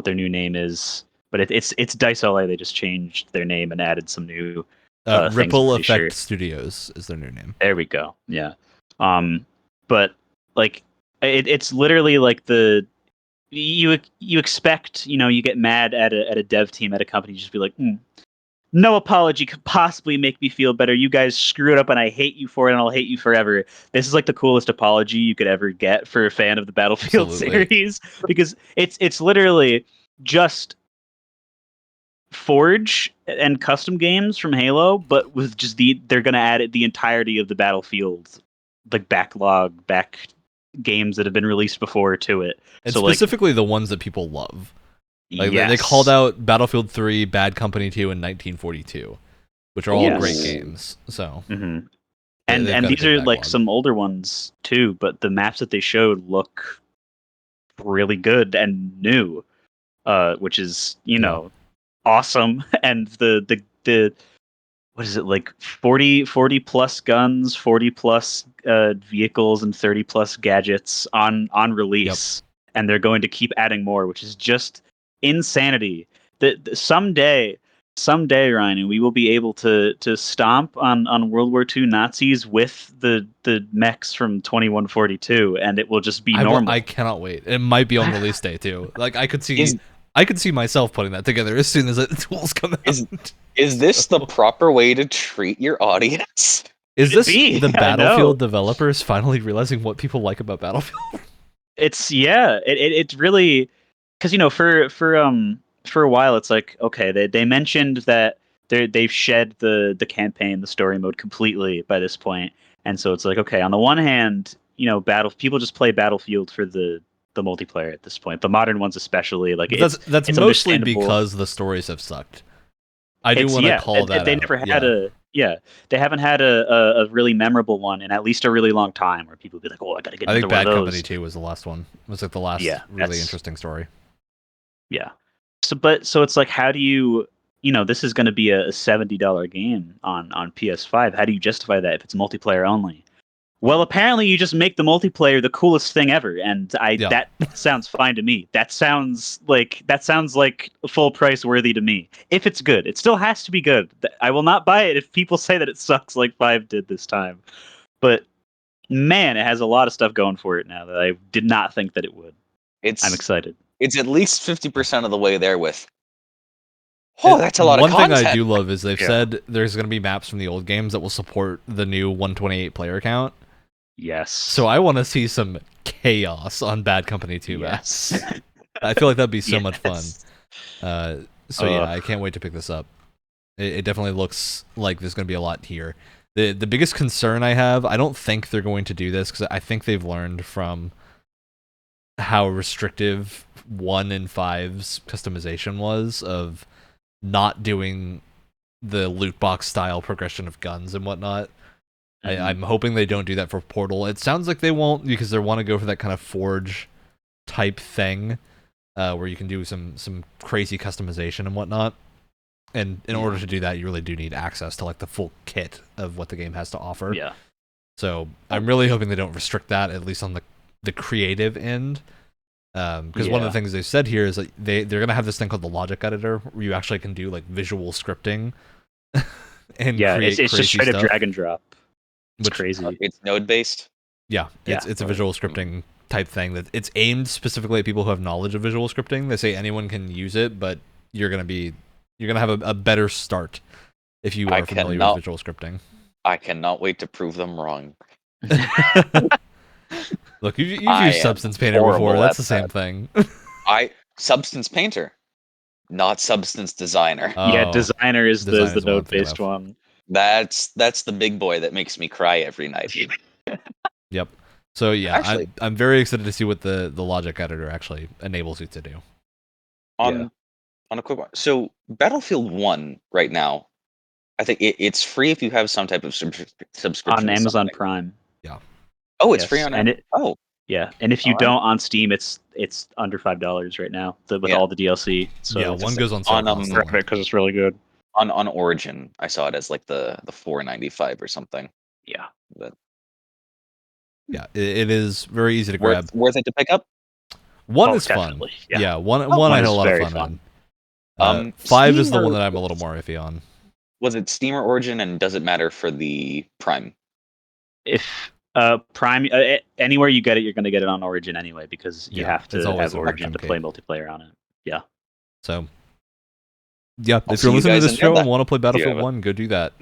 new name is. But it's Dice LA. They just changed their name and added some new things. Ripple Effect Studios is their new name. There we go. Yeah. But like it's literally like you expect, you get mad at a dev team at a company, just be like, no apology could possibly make me feel better. You guys screwed up and I hate you for it and I'll hate you forever. This is like the coolest apology you could ever get for a fan of the Battlefield series, because it's literally just Forge and custom games from Halo, but with just they're gonna add the entirety of the Battlefield like back games that have been released before to it. And so specifically the ones that people love. Like yes. they called out Battlefield 3, Bad Company 2, and 1942, which are all great games. So and these are like some older ones too, but the maps that they showed look really good and new, which is awesome. And the what is it, like 40 plus guns, 40 plus vehicles, and 30 plus gadgets on release, and they're going to keep adding more, which is just insanity. Someday, Ryan, we will be able to stomp on World War II Nazis with the mechs from 2142, and it will just be normal. I cannot wait. It might be on release day too. Like I could see myself putting that together as soon as the tools come out. Is this the proper way to treat your audience? Is this the Battlefield developers finally realizing what people like about Battlefield? It's it really, because for a while it's like, okay, they mentioned that they've shed the campaign, the story mode completely by this point, and so it's like, okay, on the one hand, people just play Battlefield for the multiplayer at this point, the modern ones especially. Like that's mostly because the stories have sucked. I do want to call that. They never had they haven't had a really memorable one in at least a really long time where people be like, oh, I gotta get another one of those. I think Bad Company 2 was the last one. It was like the last really interesting story. Yeah. So it's like, how do you, this is going to be a $70 game on PS5. How do you justify that if it's multiplayer only? Well, apparently you just make the multiplayer the coolest thing ever, and that sounds fine to me. That sounds like full price worthy to me. If it's good, it still has to be good. I will not buy it if people say that it sucks like 5 did this time. But man, it has a lot of stuff going for it now that I did not think that it would. I'm excited. It's at least 50% of the way there with. Oh, that's a lot of content. One thing I do love is they've said there's going to be maps from the old games that will support the new 128 player count. Yes. So I want to see some chaos on Bad Company 2 maps. I feel like that'd be so much fun. I can't wait to pick this up. It definitely looks like there's going to be a lot here. The biggest concern I have, I don't think they're going to do this because I think they've learned from how restrictive 1 and 5's customization was of not doing the loot box style progression of guns and whatnot. I'm hoping they don't do that for Portal. It sounds like they won't because they want to go for that kind of Forge type thing where you can do some crazy customization and whatnot. And in order to do that, you really do need access to like the full kit of what the game has to offer. Yeah. So I'm really hoping they don't restrict that, at least on the creative end. Because one of the things they've said here is that they're going to have this thing called the logic editor where you actually can do like visual scripting. And it's just straight up drag and drop. It's Which, crazy. It's node based. Yeah, it's a visual scripting type thing that it's aimed specifically at people who have knowledge of visual scripting. They say anyone can use it, but you're gonna have a better start if you are familiar with visual scripting. I cannot wait to prove them wrong. Look, you've used Substance Painter before. That's the same thing. Substance Painter, not Substance Designer. Yeah, Designer is the node based one. That's the big boy that makes me cry every night. Yep. So yeah, actually, I'm very excited to see what the logic editor actually enables you to do. On a quick one, so Battlefield 1 right now, I think it's free if you have some type of subscription on Amazon Prime. Yeah. Oh, it's free on Amazon. Yeah, and if you don't on Steam, it's under $5 right now with all the DLC. So yeah, one goes on sale because it's really good. On Origin, I saw it as like the $4.95 or something. Yeah, but it is very easy to grab. Worth it to pick up. One is fun. Yeah, one I had a lot of fun on. 5 is the one that I'm a little more iffy on. Was it Steam or Origin, and does it matter for the Prime? If Prime, anywhere you get it, you're going to get it on Origin anyway because you have to have Origin to play multiplayer on it. Yeah. So. Yeah, if you're listening to this show and want to play Battlefield 1, go do that.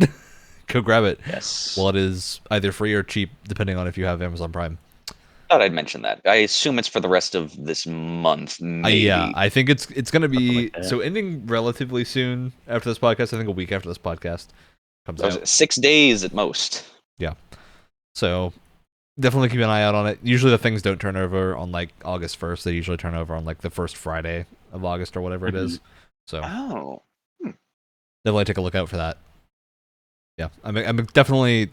Go grab it. Yes. Well, it is either free or cheap, depending on if you have Amazon Prime. Thought I'd mention that. I assume it's for the rest of this month, maybe. Yeah, I think it's going to be ending relatively soon after this podcast. I think a week after this podcast comes out. 6 days at most. Yeah. So definitely keep an eye out on it. Usually the things don't turn over on like August 1st. They usually turn over on like the first Friday of August or whatever it is. So definitely take a look out for that. Yeah, I'm definitely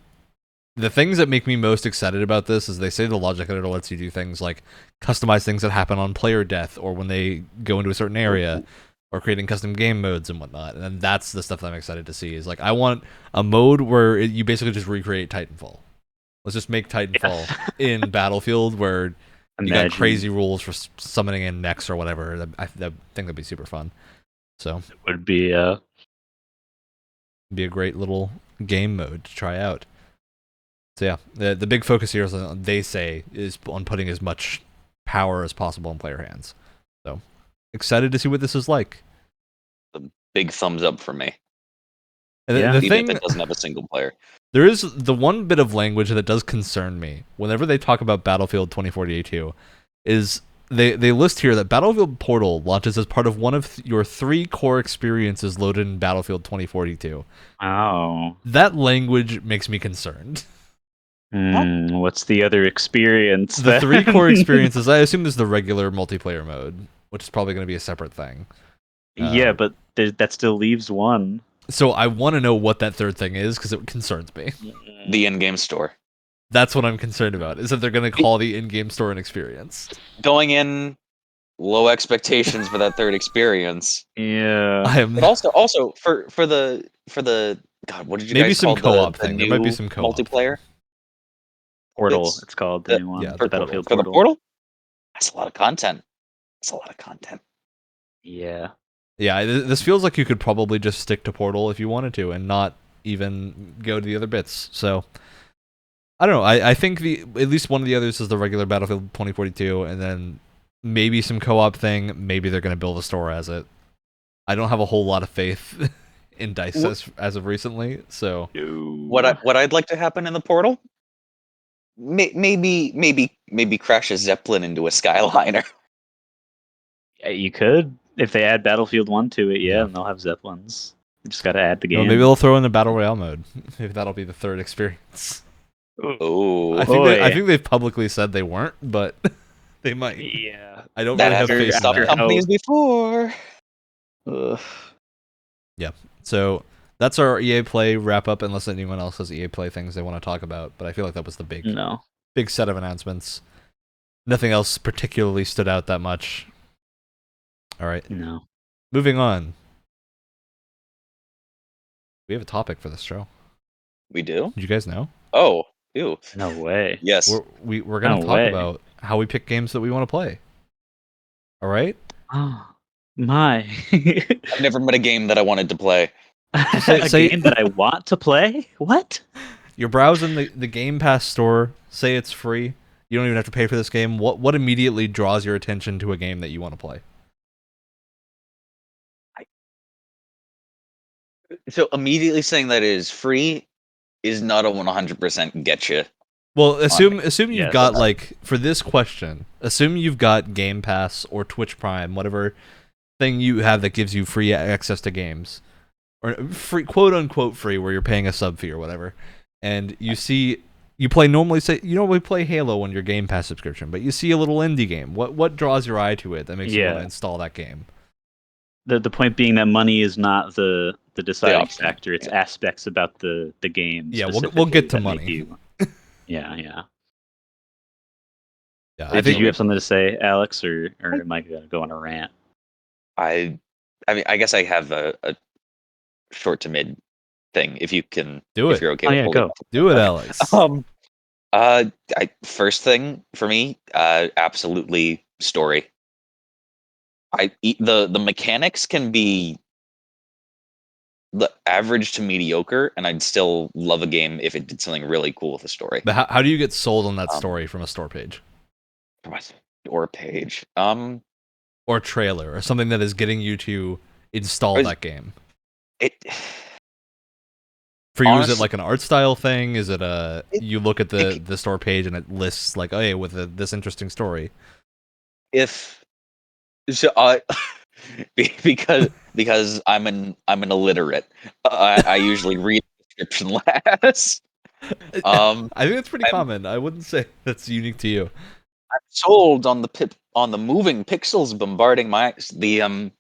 the things that make me most excited about this is they say the logic editor lets you do things like customize things that happen on player death or when they go into a certain area, or creating custom game modes and whatnot. And that's the stuff that I'm excited to see. Is like I want a mode where you basically just recreate Titanfall. Let's just make Titanfall in Battlefield where you got crazy rules for summoning in mechs or whatever. I think that'd be super fun. So it would be be a great little game mode to try out. So yeah, the big focus here is they say is on putting as much power as possible in player hands. So excited to see what this is like. The big thumbs up for me. And Yeah. the Even thing if it doesn't have a single player. There is the one bit of language that does concern me whenever they talk about Battlefield 2042 is they list here that Battlefield Portal launches as part of one of your 3 core experiences loaded in Battlefield 2042. Oh. That language makes me concerned. What's the other experience? The 3 core experiences, I assume, is the regular multiplayer mode, which is probably going to be a separate thing. Yeah, but that still leaves one. So I want to know what that third thing is because it concerns me. The in-game store. That's what I'm concerned about, is that they're going to call the in-game store an experience. Going in, low expectations for that third experience. Yeah. But also for the God, what did you maybe guys some call co-op the thing? There might be new some co-op multiplayer? Portal, it's called the new one. yeah, the Battlefield For the Portal. Portal? That's a lot of content. Yeah. Yeah, this feels like you could probably just stick to Portal if you wanted to and not even go to the other bits. So, I don't know. I think at least one of the others is the regular Battlefield 2042, and then maybe some co-op thing. Maybe they're going to build a store as it. I don't have a whole lot of faith in DICE as of recently, so... What I'd like to happen in the Portal? Maybe crash a Zeppelin into a Skyliner. Yeah, you could. If they add Battlefield 1 to it, Yeah. and they'll have Zeppelins. You just gotta add the game. Well, maybe they'll throw in the Battle Royale mode. Maybe that'll be the third experience. Oh, I think they've publicly said they weren't, but they might. Yeah. I don't that really have has faith in stopped that. companies before. Ugh. Yeah. So that's our EA Play wrap up. Unless anyone else has EA Play things they want to talk about, but I feel like that was the big set of announcements. Nothing else particularly stood out that much. All right. No. Moving on. We have a topic for this show. We do? Did you guys know? Oh, ew. No way. Yes. We're gonna talk about how we pick games that we want to play. All right. Oh my! I've never met a game that I wanted to play. A game that I want to play? What? You're browsing the Game Pass store. Say it's free. You don't even have to pay for this game. What immediately draws your attention to a game that you want to play? So immediately saying that it is free is not a 100% get you. Well, assume you've got, that's- like, for this question, assume you've got Game Pass or Twitch Prime, whatever thing you have that gives you free access to games, or free, quote unquote free, where you're paying a sub fee or whatever, and you play normally, say you normally play Halo on your Game Pass subscription, but you see a little indie game. What draws your eye to it that makes you want to install that game? The point being that money is not the deciding option, factor. It's aspects about the game. Yeah, we'll get to that make money. you- Yeah. Yeah, Did you have something to say, Alex, or am I gonna go on a rant? I mean, I guess I have a short to mid thing. If you can, Do if it. you're okay. Oh, with yeah, holding go. up. Do it, Alex. First thing for me, absolutely story. The mechanics can be the average to mediocre, and I'd still love a game if it did something really cool with the story. But how do you get sold on that story from a store page? From a store page. Or trailer, or something that is getting you to install that game? For you, is it like an art style thing? Is it you look at the store page and it lists like, oh, hey, with this interesting story? Because I'm an illiterate, I usually read the description last. I think that's pretty common. I wouldn't say that's unique to you. I'm sold on the moving pixels bombarding my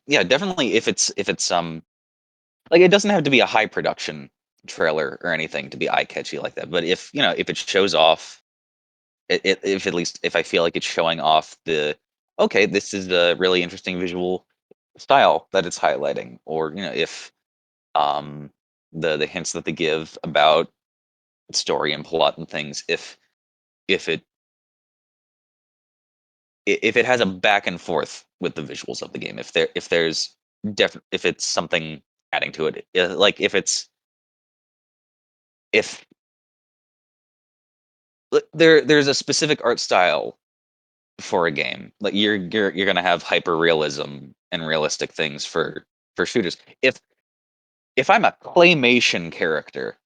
definitely if it's like, it doesn't have to be a high production trailer or anything to be eye catchy like that. But if if it shows off, if at least if I feel like it's showing off okay, this is a really interesting visual style that it's highlighting, or if the hints that they give about story and plot and things, if it if it has a back and forth with the visuals of the game, if it's something adding to it, like if there's a specific art style for a game, like you're gonna have hyper realism and realistic things for shooters. If I'm a claymation character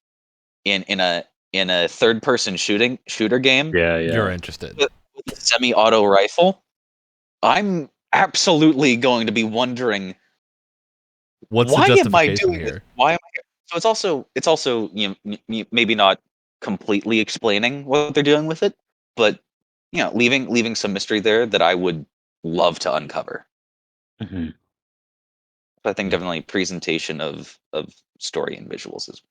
in a third person shooter game You're interested. with a semi-auto rifle, I'm absolutely going to be wondering, What's why the am I justification doing this? here? Why am I here? So it's also maybe not completely explaining what they're doing with it, but leaving some mystery there that I would love to uncover. Mm-hmm. So I think Yeah. definitely presentation of story and visuals is.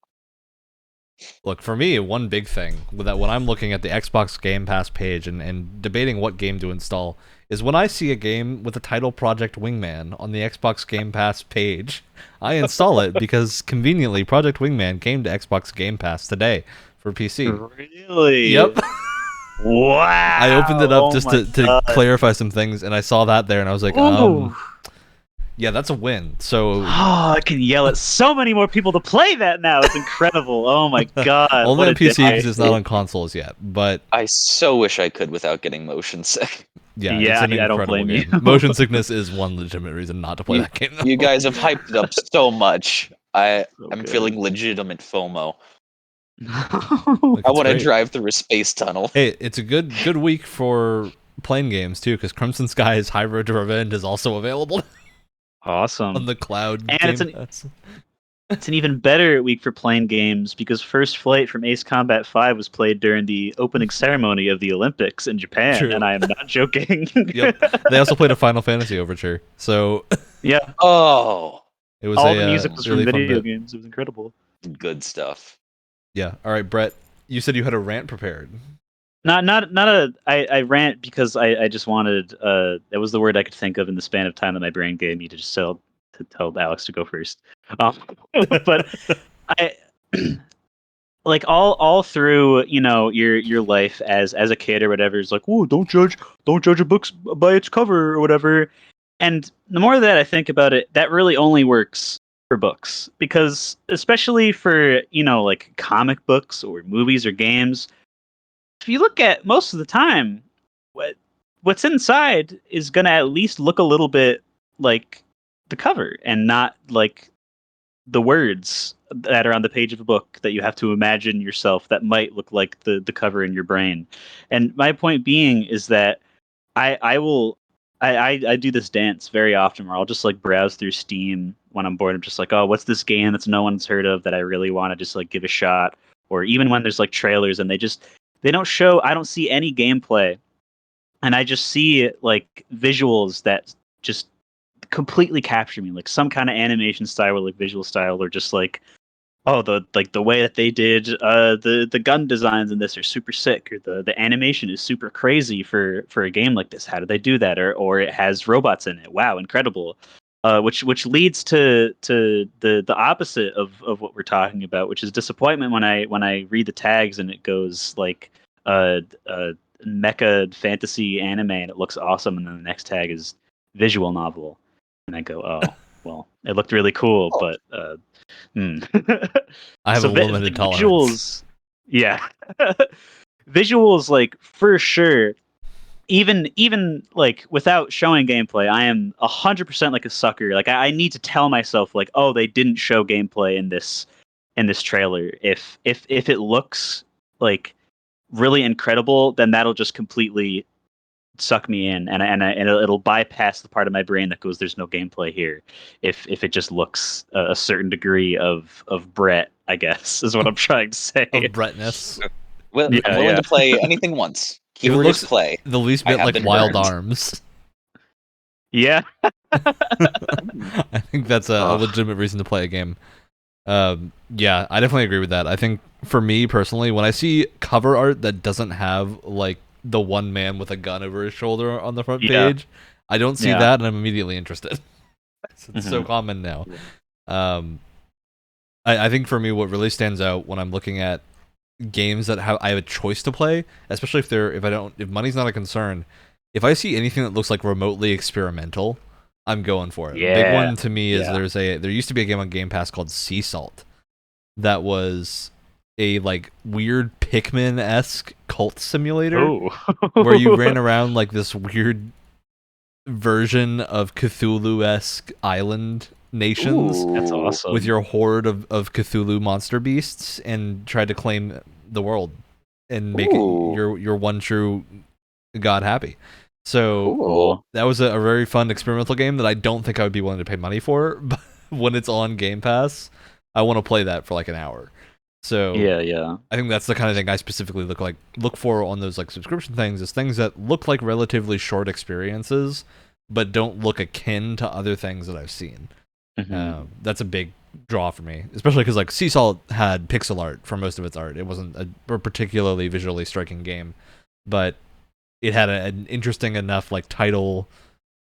Look, for me, one big thing that when I'm looking at the Xbox Game Pass page and debating what game to install is when I see a game with the title Project Wingman on the Xbox Game Pass page, I install it because conveniently Project Wingman came to Xbox Game Pass today for PC. Really? Yep. Wow. I opened it up Oh just my to God. clarify some things, and I saw that there, and I was like, Ooh. yeah, that's a win. So Oh, I can yell at so many more people to play that now. It's incredible. Oh my God. only what on a PC day. because it's not on consoles yet, but I so wish I could without getting motion sick. yeah, Yeah, it's an I don't incredible blame game. you. Motion sickness is one legitimate reason not to play You, that game. Though. you guys have hyped it up so much. I'm good. feeling legitimate FOMO. Like, I it's want to great. drive through a space tunnel. Hey, it's a good week for playing games too, because Crimson Sky's High Road to Revenge is also available Awesome. on the cloud. And Game it's Pass. It's an even better week for playing games because First Flight from Ace Combat 5 was played during the opening ceremony of the Olympics in Japan, True. and I am not joking. Yep. They also played a Final Fantasy overture, so Yeah, Oh, it was all a the music was really from fun video bit. games. It was incredible. good stuff. Yeah. All right, Brett. You said you had a rant prepared. I rant because I just wanted that was the word I could think of in the span of time that my brain gave me to just tell Alex to go first. But I like all through your life as a kid or whatever is like, oh, don't judge a book by its cover or whatever. And the more that I think about it, that really only works for books, because especially for like comic books or movies or games, if you look at most of the time, what's inside is gonna at least look a little bit like the cover and not like the words that are on the page of a book that you have to imagine yourself that might look like the cover in your brain. And my point being is that I will I do this dance very often where I'll just like browse through Steam when I'm bored. I'm just like, oh, what's this game that's no one's heard of that I really want to just like give a shot? Or even when there's like trailers and they don't show, I don't see any gameplay, and I just see like visuals that just completely capture me, like some kind of animation style or like visual style, or just like, oh, the way that they did the gun designs in this are super sick, or the animation is super crazy for a game like this. How did they do that? Or it has robots in it. Wow, incredible. Which leads to the opposite of what we're talking about, which is disappointment when I read the tags and it goes like mecha fantasy anime and it looks awesome, and then the next tag is visual novel, and I go, oh, well, it looked really cool, Oh. but I have so a limited tolerance. visuals, yeah, visuals, like for sure. Even like without showing gameplay, I am 100% like a sucker. Like I need to tell myself like, oh, they didn't show gameplay in this trailer. If it looks like really incredible, then that'll just completely suck me in, and it'll bypass the part of my brain that goes, "There's no gameplay here." If it just looks a certain degree of Brett, I guess is what I'm trying to say. Of Brettness. Willing to play anything once. If it Keyword is looks play. the least I bit have like been Wild burned. Arms. Yeah. I think that's a Ugh. legitimate reason to play a game. Yeah, I definitely agree with that. I think for me personally, when I see cover art that doesn't have like the one man with a gun over his shoulder on the front Yeah. page, I don't see Yeah. that, and I'm immediately interested. It's so Mhm. common now. I think for me, what really stands out when I'm looking at games that I have a choice to play, especially if money's not a concern, if I see anything that looks like remotely experimental, I'm going for it. Big Yeah. one to me is Yeah. there used to be a game on Game Pass called Sea Salt that was a like weird Pikmin-esque cult simulator Oh. where you ran around like this weird version of Cthulhu-esque island nations That's Ooh. awesome. with your horde of Cthulhu monster beasts and tried to claim the world and make it Ooh. your one true god happy. So Cool. that was a very fun experimental game that I don't think I would be willing to pay money for, but when it's on Game Pass, I want to play that for like an hour. So Yeah. I think that's the kind of thing I specifically look for on those like subscription things, is things that look like relatively short experiences, but don't look akin to other things that I've seen. Mhm. That's a big draw for me, especially because like Sea Salt had pixel art for most of its art. It wasn't a particularly visually striking game, but it had an interesting enough like title,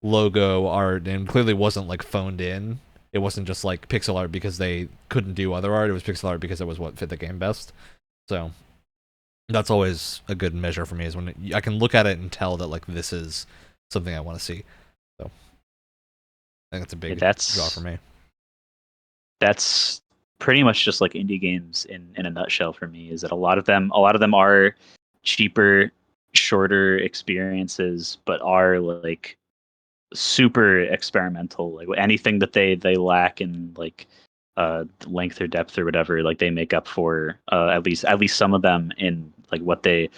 logo, art, and clearly wasn't like phoned in. It wasn't just like pixel art because they couldn't do other art. It was pixel art because it was what fit the game best. So that's always a good measure for me, is when I can look at it and tell that like this is something I want to see. So I think that's a big draw for me. That's pretty much just like indie games in a nutshell for me. Is that a lot of them are cheaper, shorter experiences, but are like super experimental. Like anything that they lack in like length or depth or whatever, like they make up for at least some of them in like what they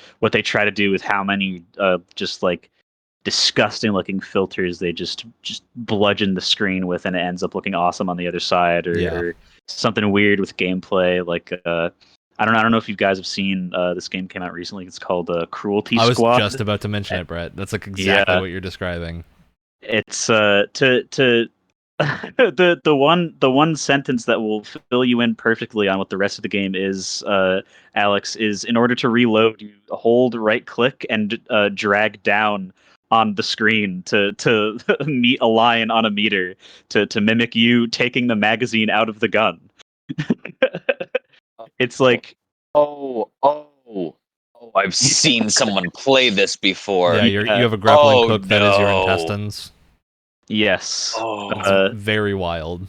try to do with how many just like disgusting looking filters they just bludgeon the screen with, and it ends up looking awesome on the other side, Yeah. or something weird with gameplay like I don't know if you guys have seen this game came out recently. It's called Cruelty I was Squad. just about to mention it, Brett. That's like exactly Yeah. what you're describing. It's to the one sentence that will fill you in perfectly on what the rest of the game is, Alex, is in order to reload, you hold right click and drag down on the screen to meet a line on a meter to mimic you taking the magazine out of the gun. It's like Oh, I've seen someone play this before. Yeah, you have a grappling Oh, hook that is your no. intestines. yes. Oh, Very wild.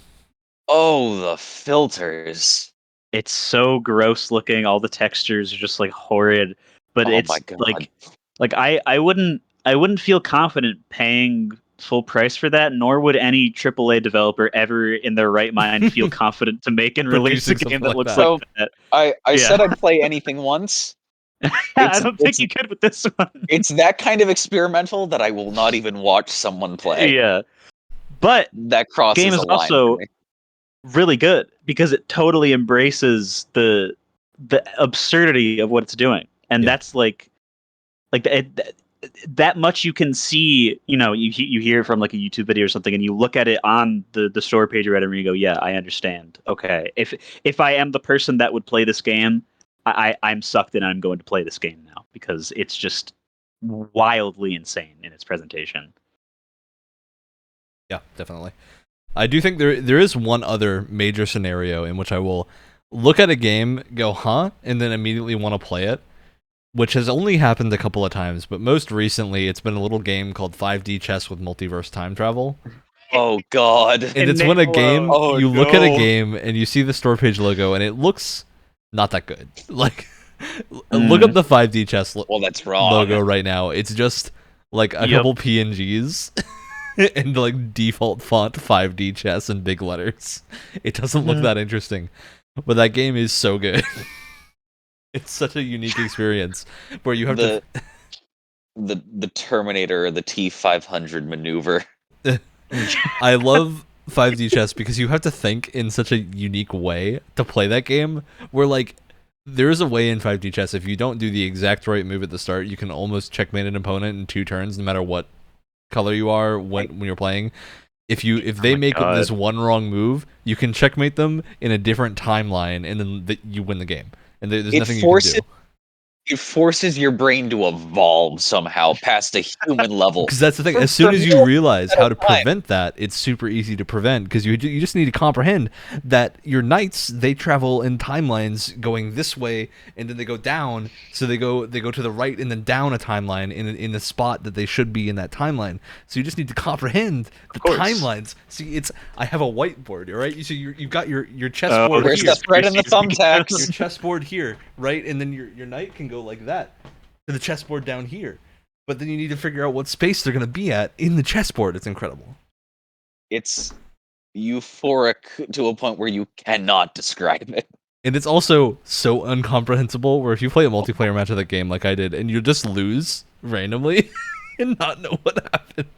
the filters. It's so gross looking. All the textures are just like horrid, but Oh my it's god. like I wouldn't feel confident paying full price for that, nor would any AAA developer ever in their right mind feel confident to make and release a Producing game something that like looks that. like that. I Yeah. said I'd play anything once. I don't think you could with this one. It's that kind of experimental that I will not even watch someone play. Yeah. But That game crosses a is line for also me. really good because it totally embraces the absurdity of what it's doing. And Yeah. that's like that much you can see, you know, you hear from like a YouTube video or something, and you look at it on the store page or whatever, and you go, yeah, I understand. Okay, if I am the person that would play this game, I'm sucked in. I'm going to play this game now because it's just wildly insane in its presentation. Yeah, definitely. I do think there is one other major scenario in which I will look at a game, go, huh, and then immediately want to play it, which has only happened a couple of times, but most recently it's been a little game called 5D Chess with Multiverse Time Travel. Oh god. And it's when a game, Oh, you look at a no. game and you see the store page logo and it looks not that good. Like, look up the 5D Chess Well, that's wrong. logo right now. It's just like a Yep. couple PNGs and like default font 5D Chess in big letters. It doesn't look that interesting, but that game is so good. It's such a unique experience where you have the Terminator, the T-500 maneuver. I love 5D chess because you have to think in such a unique way to play that game, where like there is a way in 5D chess, if you don't do the exact right move at the start, you can almost checkmate an opponent in 2 turns no matter what color you are when you're playing. If they my make God. this one wrong move, you can checkmate them in a different timeline, and then you win the game. And there's nothing you can do. It forces your brain to evolve somehow past a human level. Because that's the thing. For- As soon for as you no realize amount how of to time. prevent that, it's super easy to prevent. Because you just need to comprehend that your knights, they travel in timelines going this way, and then they go down. So they go to the right and then down a timeline in the spot that they should be in that timeline. So you just need to comprehend the course. timelines. See, I have a whiteboard, all right. So you've got your chessboard Where's here. the thread and the Your thumbtacks? chessboard here, right, and then your knight can go like that to the chessboard down here. But then you need to figure out what space they're going to be at in the chessboard. It's incredible. It's euphoric to a point where you cannot describe it. And it's also so incomprehensible where if you play a multiplayer match of the game like I did and you just lose randomly and not know what happened.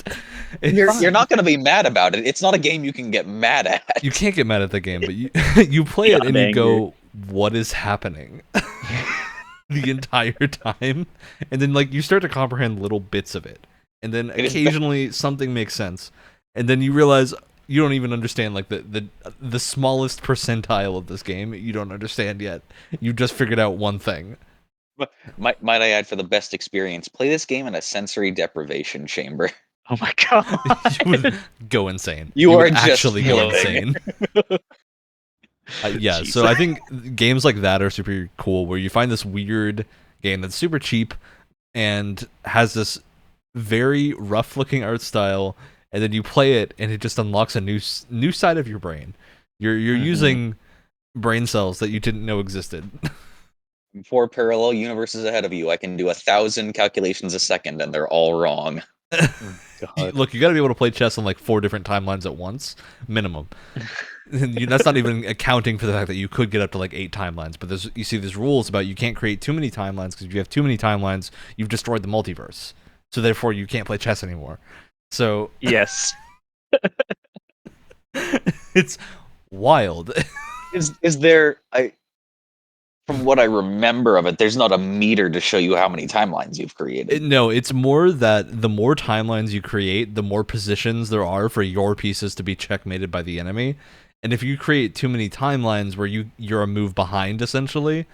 You're not going to be mad about it. It's not a game you can get mad at. You can't get mad at the game, but you play it and you go, what is happening? The entire time, and then like you start to comprehend little bits of it, and then occasionally something makes sense, and then you realize you don't even understand like the smallest percentile of this game. You don't understand yet. You just figured out one thing. Might I add, for the best experience, play this game in a sensory deprivation chamber. Oh my God. You would go insane. You would are just actually go living. insane. Yeah, Jeez. so I think games like that are super cool, where you find this weird game that's super cheap and has this very rough-looking art style, and then you play it, and it just unlocks a new side of your brain. You're using brain cells that you didn't know existed. 4 parallel universes ahead of you. I can do 1,000 calculations a second, and they're all wrong. Look, you got to be able to play chess on like 4 different timelines at once, minimum. That's not even accounting for the fact that you could get up to like 8 timelines. But you see these rules about you can't create too many timelines, because if you have too many timelines, you've destroyed the multiverse. So therefore, you can't play chess anymore. So Yes. it's wild. Is there? From what I remember of it, there's not a meter to show you how many timelines you've created. No, it's more that the more timelines you create, the more positions there are for your pieces to be checkmated by the enemy. And if you create too many timelines where you're a move behind, essentially,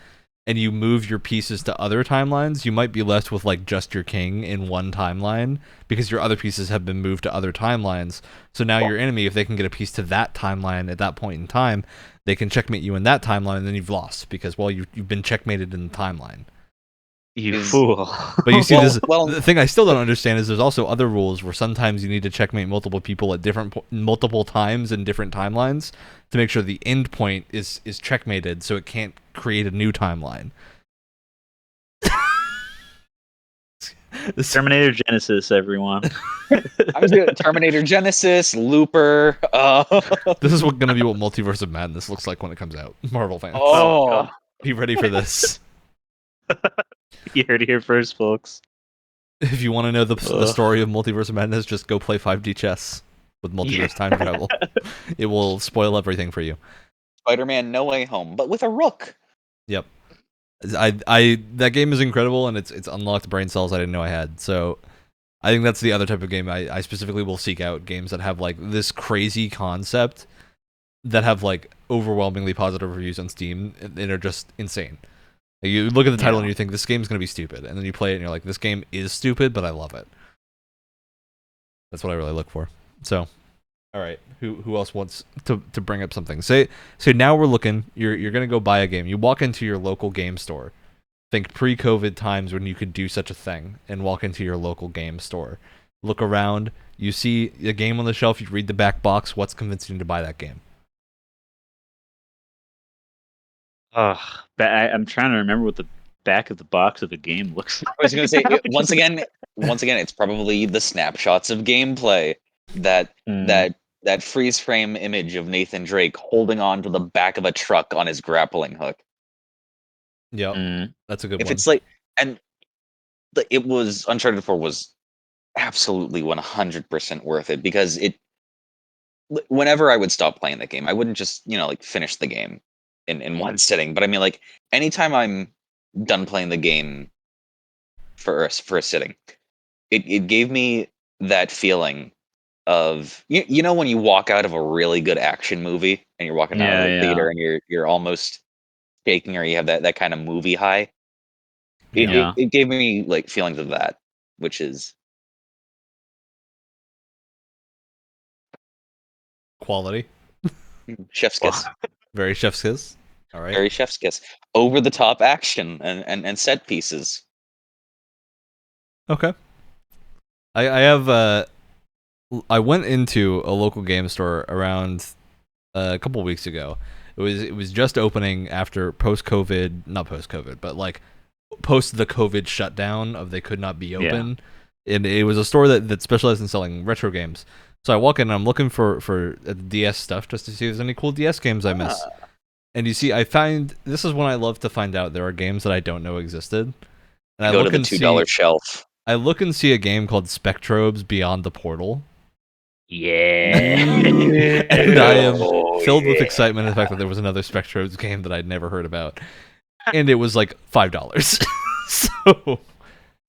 and you move your pieces to other timelines, you might be left with like just your king in one timeline because your other pieces have been moved to other timelines. So now your enemy, if they can get a piece to that timeline at that point in time, they can checkmate you in that timeline, and then you've lost because, well, you've been checkmated in the timeline. You fool. But you see, Well, the thing I still don't understand is there's also other rules where sometimes you need to checkmate multiple people at multiple times in different timelines to make sure the end point is checkmated, so it can't create a new timeline. Terminator Genesis, everyone. I was doing Terminator Genesis, Looper. This is going to be what Multiverse of Madness looks like when it comes out. Marvel fans, Oh, be ready for this. You heard it here first, folks. If you want to know the story of Multiverse of Madness, just go play 5D chess with multiverse time travel. It will spoil everything for you. Spider-Man: No Way Home, but with a rook. Yep. That game is incredible, and it's unlocked brain cells I didn't know I had. So I think that's the other type of game I specifically will seek out, games that have like this crazy concept that have like overwhelmingly positive reviews on Steam and are just insane. Like, you look at the title and you think this game's gonna be stupid, and then you play it and you're like, this game is stupid, but I love it. That's what I really look for. So, all right, who else wants to bring up something? Say now we're looking. You're gonna go buy a game. You walk into your local game store. Think pre-COVID times when you could do such a thing and walk into your local game store. Look around. You see a game on the shelf. You read the back box. What's convincing you to buy that game? I'm trying to remember what the back of the box of the game looks like. I was going to say once again, it's probably the snapshots of gameplay that freeze frame image of Nathan Drake holding on to the back of a truck on his grappling hook. Yep, that's a good one. If it's like, and it was Uncharted 4 was absolutely 100% worth it, because whenever I would stop playing the game, I wouldn't just like finish the game in one sitting, but I mean, like, anytime I'm done playing the game for a sitting, it gave me that feeling of you know when you walk out of a really good action movie and you're walking out of the theater and you're almost shaking, or you have that kind of movie high. Yeah. It gave me like feelings of that, which is Quality. chef's kiss. Very chef's kiss. All right. Very chef's kiss. Over the top action and set pieces. Okay. I have I went into a local game store around a couple weeks ago. It was just opening after not post COVID, but like post the COVID shutdown of they could not be open. And it was a store that specialized in selling retro games. So I walk in and I'm looking for DS stuff just to see if there's any cool DS games I miss. And you see, I find this is when I love to find out there are games that I don't know existed. And I Go look to the and $2 shelf. I look and see a game called Spectrobes Beyond the Portal. Yeah. And I am filled with excitement at the fact that there was another Spectrobes game that I'd never heard about. And it was like $5. So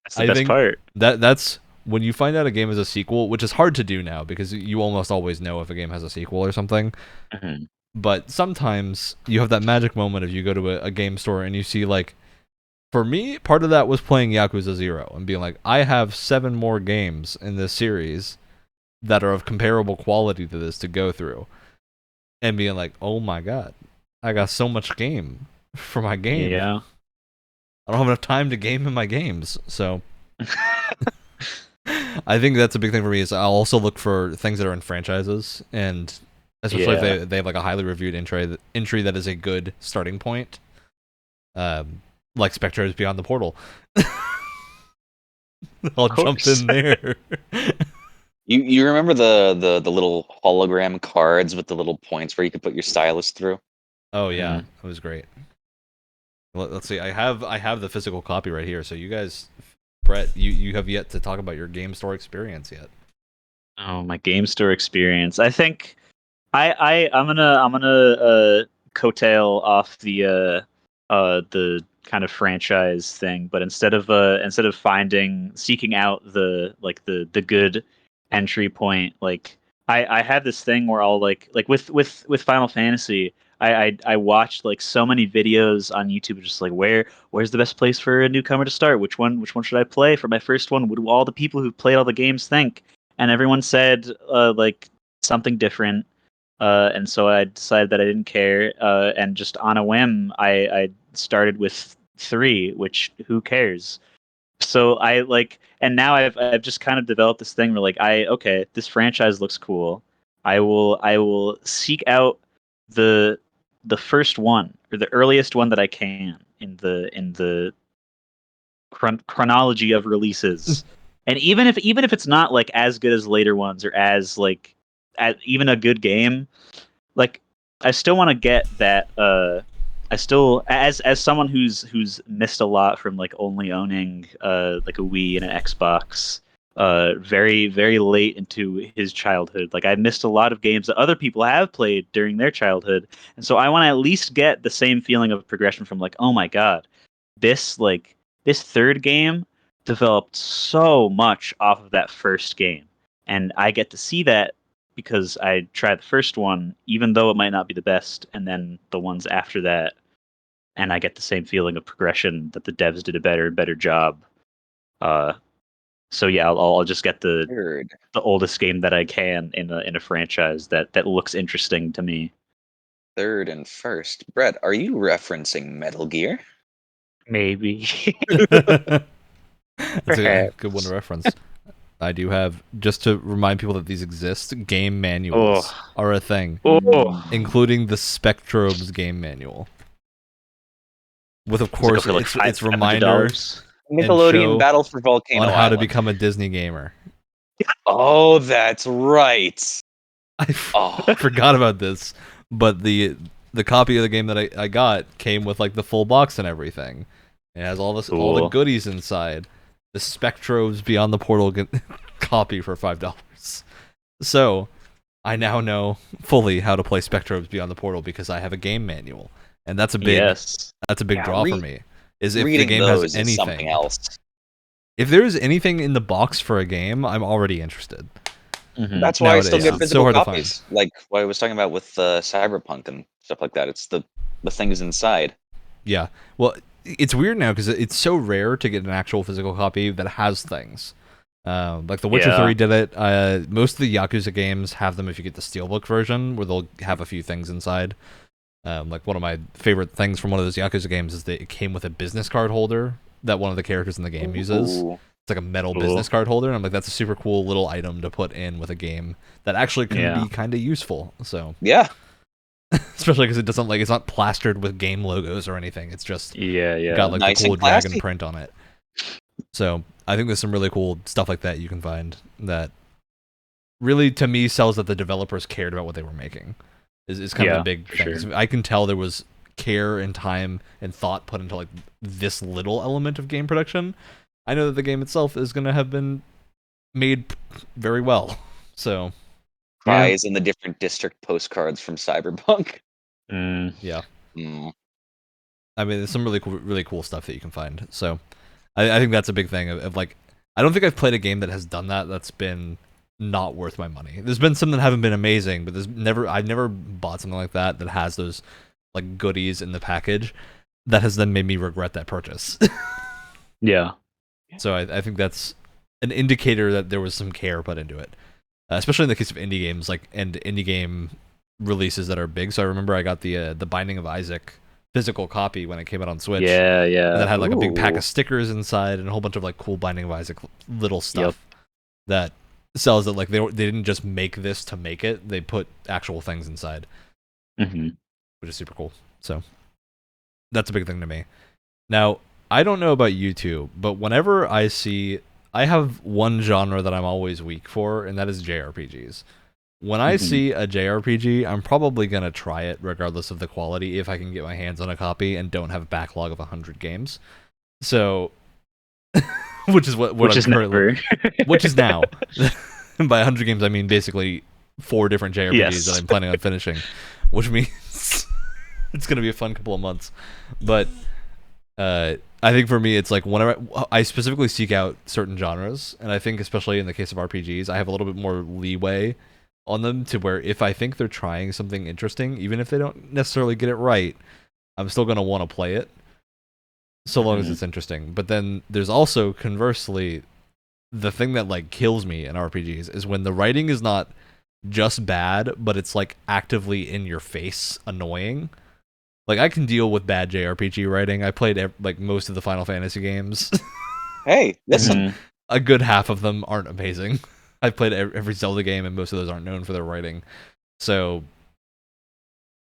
That's the best part. That's when you find out a game is a sequel, which is hard to do now because you almost always know if a game has a sequel or something. Mm-hmm. But sometimes you have that magic moment of you go to a game store and you see, like, for me, part of that was playing Yakuza 0 and being like, I have 7 more games in this series that are of comparable quality to this to go through. And being like, oh my god, I got so much game for my game. Yeah. I don't have enough time to game in my games. So I think that's a big thing for me is I'll also look for things that are in franchises, and especially if they have like a highly reviewed entry that is a good starting point. Like Spectre's Beyond the Portal. I'll jump in there. You remember the little hologram cards with the little points where you could put your stylus through? Oh yeah, that was great. Let's see. I have the physical copy right here. So you guys, Brett, you have yet to talk about your game store experience yet. Oh, my game store experience. I think I'm gonna coattail off the kind of franchise thing, but instead of seeking out the good entry point, like I have this thing where I'll like with Final Fantasy, I watched like so many videos on YouTube just like where's the best place for a newcomer to start? Which one should I play for my first one? What do all the people who've played all the games think? And everyone said like something different. And so I decided that I didn't care, and just on a whim, I started with 3, which who cares? So I like, and now I've just kind of developed this thing where like okay, this franchise looks cool. I will seek out the first one or the earliest one that I can in the chronology of releases. And even if it's not like as good as later ones or as like even a good game, like I still want to get that. I still, as someone who's missed a lot from like only owning like a Wii and an Xbox very very late into his childhood. Like I missed a lot of games that other people have played during their childhood, and so I want to at least get the same feeling of progression from like, oh my god, this third game developed so much off of that first game, and I get to see that because I tried the first one, even though it might not be the best, and then the ones after that, and I get the same feeling of progression that the devs did a better job. So yeah, I'll just get the oldest game that I can in a franchise that looks interesting to me. Third and first. Brett, are you referencing Metal Gear? Maybe. That's a good one to reference. I do have, just to remind people that these exist, game manuals are a thing, including the Spectrobes game manual. With, of course, like its reminders. Nickelodeon Battle for Volcano on how to Island. become a Disney gamer. Oh, that's right. I forgot about this, but the copy of the game that I got came with like the full box and everything. It has all the goodies inside. The Spectrobes Beyond the Portal copy for $5. So I now know fully how to play Spectrobes Beyond the Portal because I have a game manual, and that's a big draw for me. Is if the game has anything. Something else. If there is anything in the box for a game, I'm already interested. That's why I still Nowadays, get it's physical so hard to copies. Like what I was talking about with Cyberpunk and stuff like that. It's the things inside. Yeah. Well, it's weird now because it's so rare to get an actual physical copy that has things. Like The Witcher 3 did it. Most of the Yakuza games have them if you get the Steelbook version, where they'll have a few things inside. Like one of my favorite things from one of those Yakuza games is that it came with a business card holder that one of the characters in the game uses. Ooh. It's like a metal business card holder, and I'm like, that's a super cool little item to put in with a game that actually can be kind of useful. So yeah, especially because it doesn't it's not plastered with game logos or anything. It's just got like nice the cool and classy. dragon print on it. So I think there's some really cool stuff like that you can find that really, to me, sells that the developers cared about what they were making. Is kind of a big thing. Sure. I can tell there was care and time and thought put into like this little element of game production. I know that the game itself is going to have been made very well. So prize in the different district postcards from Cyberpunk. Yeah. Mm. I mean, there's some really cool stuff that you can find. So I think that's a big thing of like, I don't think I've played a game that has done that that's been not worth my money. There's been some that haven't been amazing, but I've never bought something like that has those like goodies in the package that has then made me regret that purchase. Yeah. So I think that's an indicator that there was some care put into it, especially in the case of indie games, and indie game releases that are big. So I remember I got the Binding of Isaac physical copy when it came out on Switch. Yeah. And that had like a big pack of stickers inside and a whole bunch of like cool Binding of Isaac little stuff that sells that like they didn't just make this to make it; they put actual things inside, which is super cool. So that's a big thing to me. Now, I don't know about you two, but whenever I have one genre that I'm always weak for, and that is JRPGs. When I see a JRPG, I'm probably going to try it regardless of the quality if I can get my hands on a copy and don't have a backlog of 100 games. So, which is which is now. And by 100 games, I mean basically 4 different JRPGs that I'm planning on finishing, which means it's going to be a fun couple of months. But I think for me, it's like whenever I specifically seek out certain genres, and I think especially in the case of RPGs, I have a little bit more leeway on them to where if I think they're trying something interesting, even if they don't necessarily get it right, I'm still going to want to play it, so long as it's interesting. But then there's also, conversely, the thing that like kills me in RPGs is when the writing is not just bad, but it's like actively in your face annoying. Like, I can deal with bad JRPG writing. I played like most of the Final Fantasy games. Hey, listen. A good half of them aren't amazing. I've played every Zelda game, and most of those aren't known for their writing. So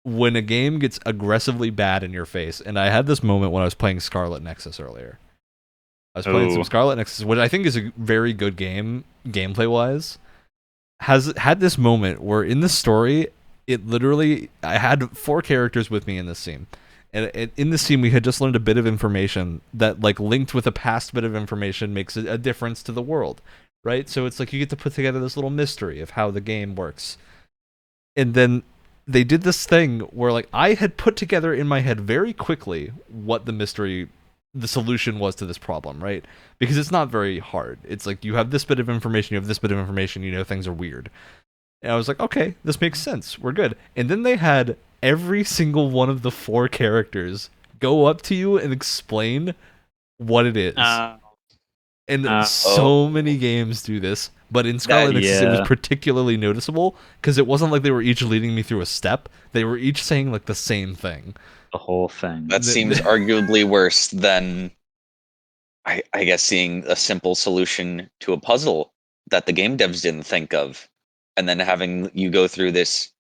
when a game gets aggressively bad in your face, and I had this moment when I was playing Scarlet Nexus earlier. I was playing some Scarlet Nexus, which I think is a very good game, gameplay-wise. Has had this moment where in the story, it literally, I had 4 characters with me in this scene. And in this scene, we had just learned a bit of information that, like, linked with a past bit of information makes a difference to the world, right? So it's like you get to put together this little mystery of how the game works. And then they did this thing where, like, I had put together in my head very quickly what the solution was to this problem, right? Because it's not very hard. It's like you have this bit of information, you have this bit of information, you know things are weird. And I was like, okay, this makes sense. We're good. And then they had every single one of the 4 characters go up to you and explain what it is. So many games do this. But in Scarlet Nexus, it was particularly noticeable because it wasn't like they were each leading me through a step. They were each saying like the same thing. The whole thing. That seems arguably worse than, I guess, seeing a simple solution to a puzzle that the game devs didn't think of. And then having you go through this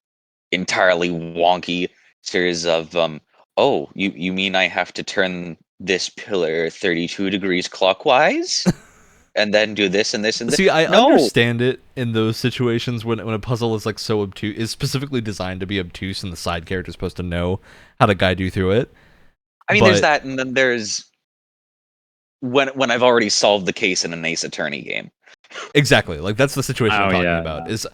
entirely wonky series of, you mean I have to turn this pillar 32 degrees clockwise? And then do this and this and this? See, I understand it in those situations when a puzzle is like so obtuse, is specifically designed to be obtuse and the side character is supposed to know how to guide you through it. I mean, there's that, and then there's when I've already solved the case in an Ace Attorney game. Exactly. Like, that's the situation I'm talking about. Is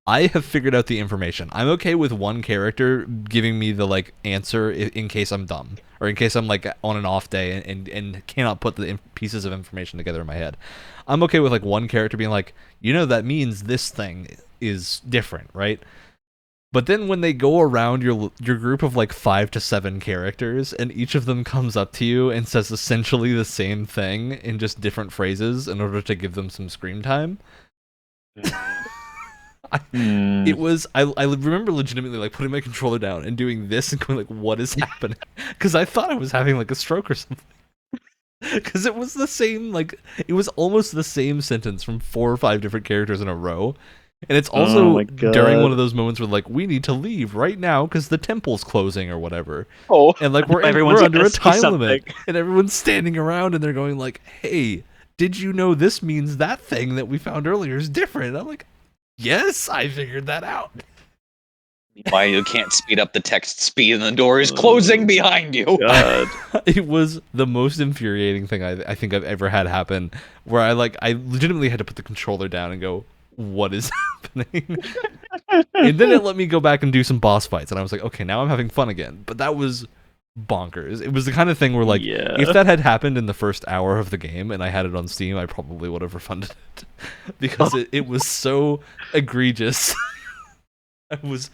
I have figured out the information. I'm okay with one character giving me the like answer in case I'm dumb or in case I'm like on an off day and cannot put the pieces of information together in my head. I'm okay with like one character being like, that means this thing is different, right? But then when they go around your group of like 5 to 7 characters and each of them comes up to you and says essentially the same thing in just different phrases in order to give them some screen time. It was I remember legitimately like putting my controller down and doing this and going like, what is happening? Because I thought I was having like a stroke or something. Because it was the same, like it was almost the same sentence from 4 or 5 different characters in a row. And it's also during one of those moments where like, we need to leave right now because the temple's closing or whatever. Oh, and like we're under a time limit, and everyone's standing around and they're going like, hey, did you know this means that thing that we found earlier is different? And I'm like, yes, I figured that out. Why you can't speed up the text speed and the door is closing behind you. God. It was the most infuriating thing I think I've ever had happen, where I legitimately had to put the controller down and go, what is happening? And then it let me go back and do some boss fights, and I was like, okay, now I'm having fun again. But that was bonkers. It was the kind of thing where like, if that had happened in the first hour of the game and I had it on Steam, I probably would have refunded it because it was so egregious. I was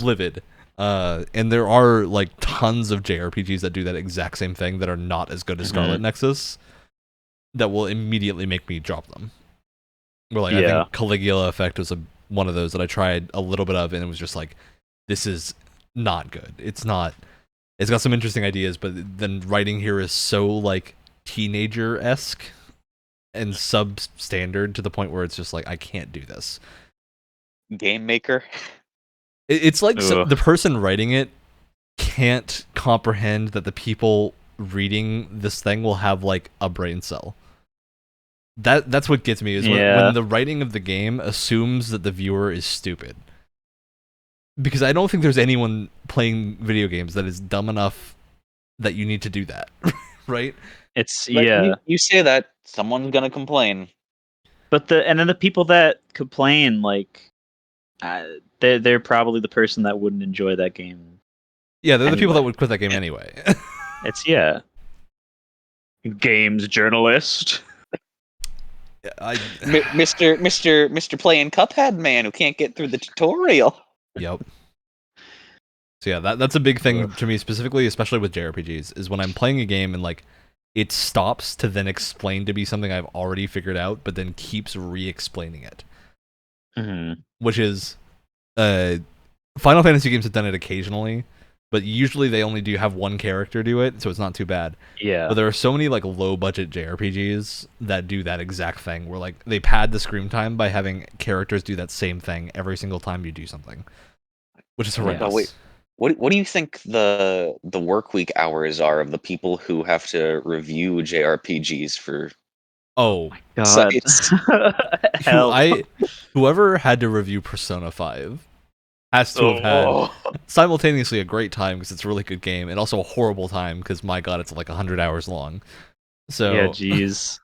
livid. And there are like tons of JRPGs that do that exact same thing that are not as good as Scarlet Nexus that will immediately make me drop them. Where like I think Caligula Effect was one of those that I tried a little bit of and it was just like, this is not good. It's got some interesting ideas, but then writing here is so like teenager-esque and substandard to the point where it's just like, I can't do this. Game maker. It's like the person writing it can't comprehend that the people reading this thing will have like a brain cell. That's what gets me is when the writing of the game assumes that the viewer is stupid. Because I don't think there's anyone playing video games that is dumb enough that you need to do that, right? It's You say that someone's gonna complain, but then the people that complain like. They're probably the person that wouldn't enjoy that game. Yeah, they're the people that would quit that game anyway. It's games journalist. Mr. Playing Cuphead man who can't get through the tutorial. Yep. So yeah, that's a big thing to me specifically, especially with JRPGs, is when I'm playing a game and like it stops to then explain to me something I've already figured out, but then keeps re-explaining it. Mm-hmm. Which is, Final Fantasy games have done it occasionally, but usually they only do have one character do it, so it's not too bad. Yeah. But there are so many like low budget JRPGs that do that exact thing, where like they pad the screen time by having characters do that same thing every single time you do something, which is horrendous. Oh, wait. What do you think the work week hours are of the people who have to review JRPGs for? Oh God! Whoever had to review Persona 5 has to have had simultaneously a great time because it's a really good game, and also a horrible time because my God, it's like 100 hours long. So yeah, jeez.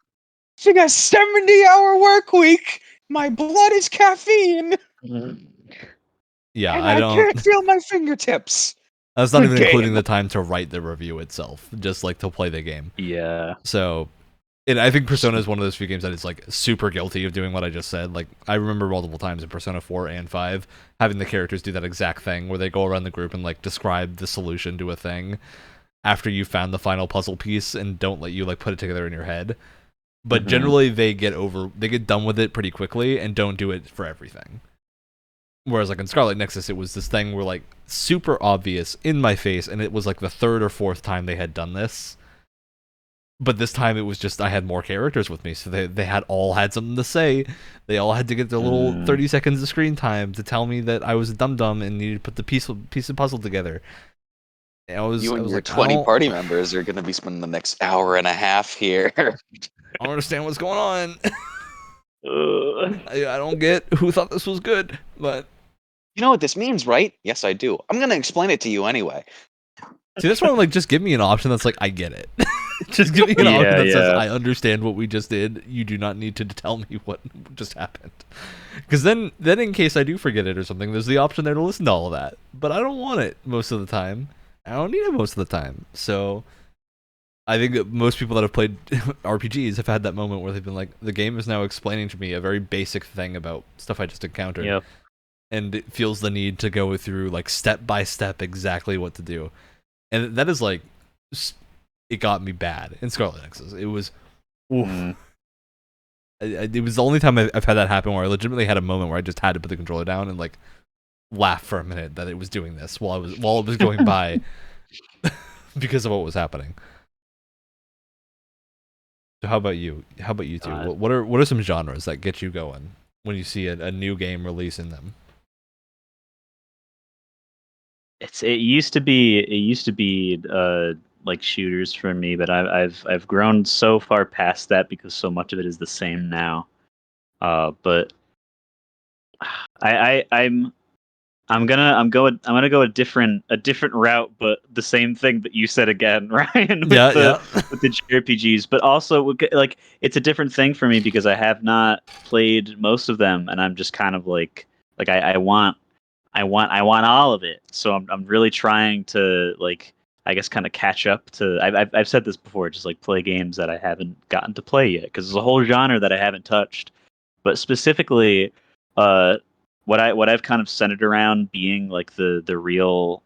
She got 70-hour work week. My blood is caffeine. Yeah, and I can't feel my fingertips. That's not even including the time to write the review itself, just like to play the game. Yeah. So. And I think Persona is one of those few games that is like super guilty of doing what I just said. Like I remember multiple times in Persona 4 and 5 having the characters do that exact thing where they go around the group and like describe the solution to a thing after you found the final puzzle piece and don't let you like put it together in your head. But generally they get done with it pretty quickly and don't do it for everything. Whereas like in Scarlet Nexus it was this thing where like super obvious in my face, and it was like the 3rd or 4th time they had done this. But this time it was just I had more characters with me, so they all had something to say. They all had to get their little 30 seconds of screen time to tell me that I was a dum-dum and needed to put the piece of puzzle together. And you and your 20 party members are going to be spending the next hour and a half here. I don't understand what's going on. I don't get who thought this was good, but... You know what this means, right? Yes, I do. I'm going to explain it to you anyway. See, that's why I'm like, just give me an option that's like, I get it. Just give me an argument that says, yeah. I understand what we just did. You do not need to tell me what just happened. Because then in case I do forget it or something, there's the option there to listen to all of that. But I don't want it most of the time. I don't need it most of the time. So I think that most people that have played RPGs have had that moment where they've been like, the game is now explaining to me a very basic thing about stuff I just encountered. Yep. And it feels the need to go through like step by step exactly what to do. And that is like, it got me bad in Scarlet Nexus. It was, oof. It was the only time I've had that happen where I legitimately had a moment where I just had to put the controller down and like laugh for a minute that it was doing this while it was going by because of what was happening. So how about you? How about you two? What are some genres that get you going when you see a new game release in them? It used to be like shooters for me, but I've grown so far past that because so much of it is the same now. But I'm gonna go a different route, but the same thing that you said again, Ryan, with the JRPGs. But also, like, it's a different thing for me because I have not played most of them, and I'm just kind of like I want all of it. So I'm really trying to, like, I guess, kind of catch up to. I've said this before, just like play games that I haven't gotten to play yet because there's a whole genre that I haven't touched. But specifically, uh, what I've kind of centered around being like the real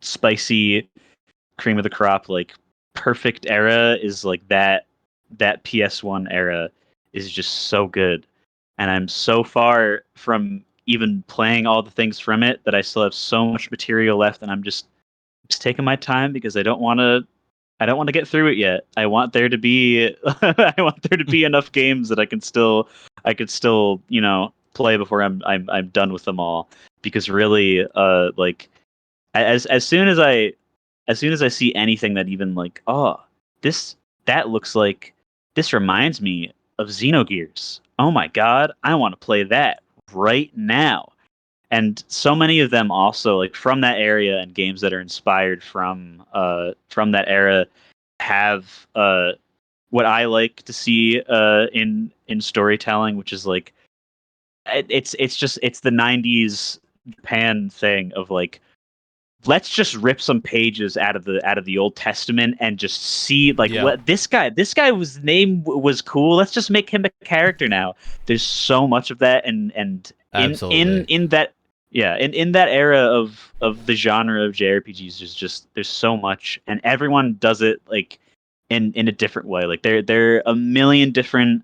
spicy cream of the crop, like perfect era is like that PS1 era is just so good, and I'm so far from even playing all the things from it that I still have so much material left, and I'm just taking my time because I don't want to get through it yet. I want there to be I want there to be enough games that I could still, play before I'm done with them all. Because really, like, as soon as I see anything that even like, oh, this that looks like this reminds me of Xenogears. Oh my god, I want to play that right now. And so many of them also, like, from that area and games that are inspired from that era have what I like to see in storytelling, which is like it's the '90s Japan thing of like, let's just rip some pages out of the Old Testament and just see, like, what this guy was name was cool. Let's just make him a character now. There's so much of that, and in that, yeah, in that era of the genre of JRPGs, there's so much, and everyone does it like in a different way. Like, there are a million different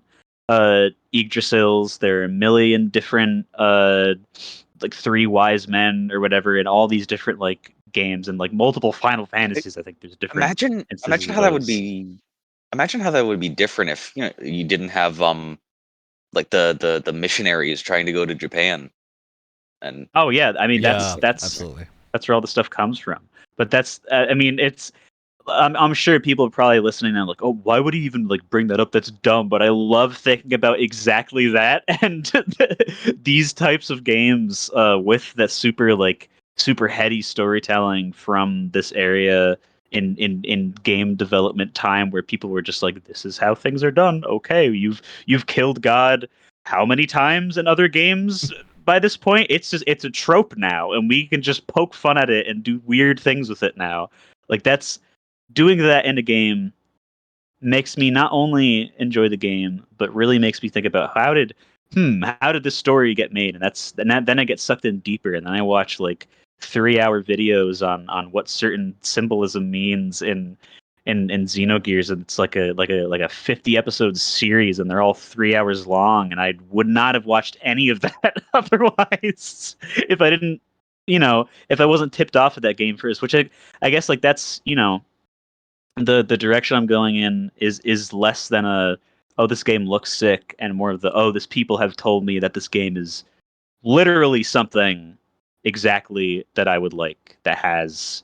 Yggdrasils. There are a million different like Three Wise Men or whatever, in all these different like games, and like multiple Final Fantasies. I think there's different Imagine of how that would those. be. Imagine how that would be different if you didn't have like the missionaries trying to go to Japan and Oh yeah, I mean Yeah, that's absolutely. that's where all the stuff comes from. But that's I mean, it's I'm sure people are probably listening and like, oh, why would he even like bring that up? That's dumb. But I love thinking about exactly that, and these types of games with that super heady storytelling from this area in game development time, where people were just like, this is how things are done. Okay, you've killed God how many times in other games? By this point, it's a trope now, and we can just poke fun at it and do weird things with it now. Like, that's doing that in a game makes me not only enjoy the game, but really makes me think about how did this story get made? Then I get sucked in deeper, and then I watch like 3-hour videos on what certain symbolism means in Xenogears, and it's like a 50 episode series, and they're all 3 hours long, and I would not have watched any of that otherwise if I didn't, if I wasn't tipped off of that game first, which I guess, like, that's, the direction I'm going in is less than a, oh, this game looks sick, and more of the, oh, this people have told me that this game is literally something exactly that I would like, that has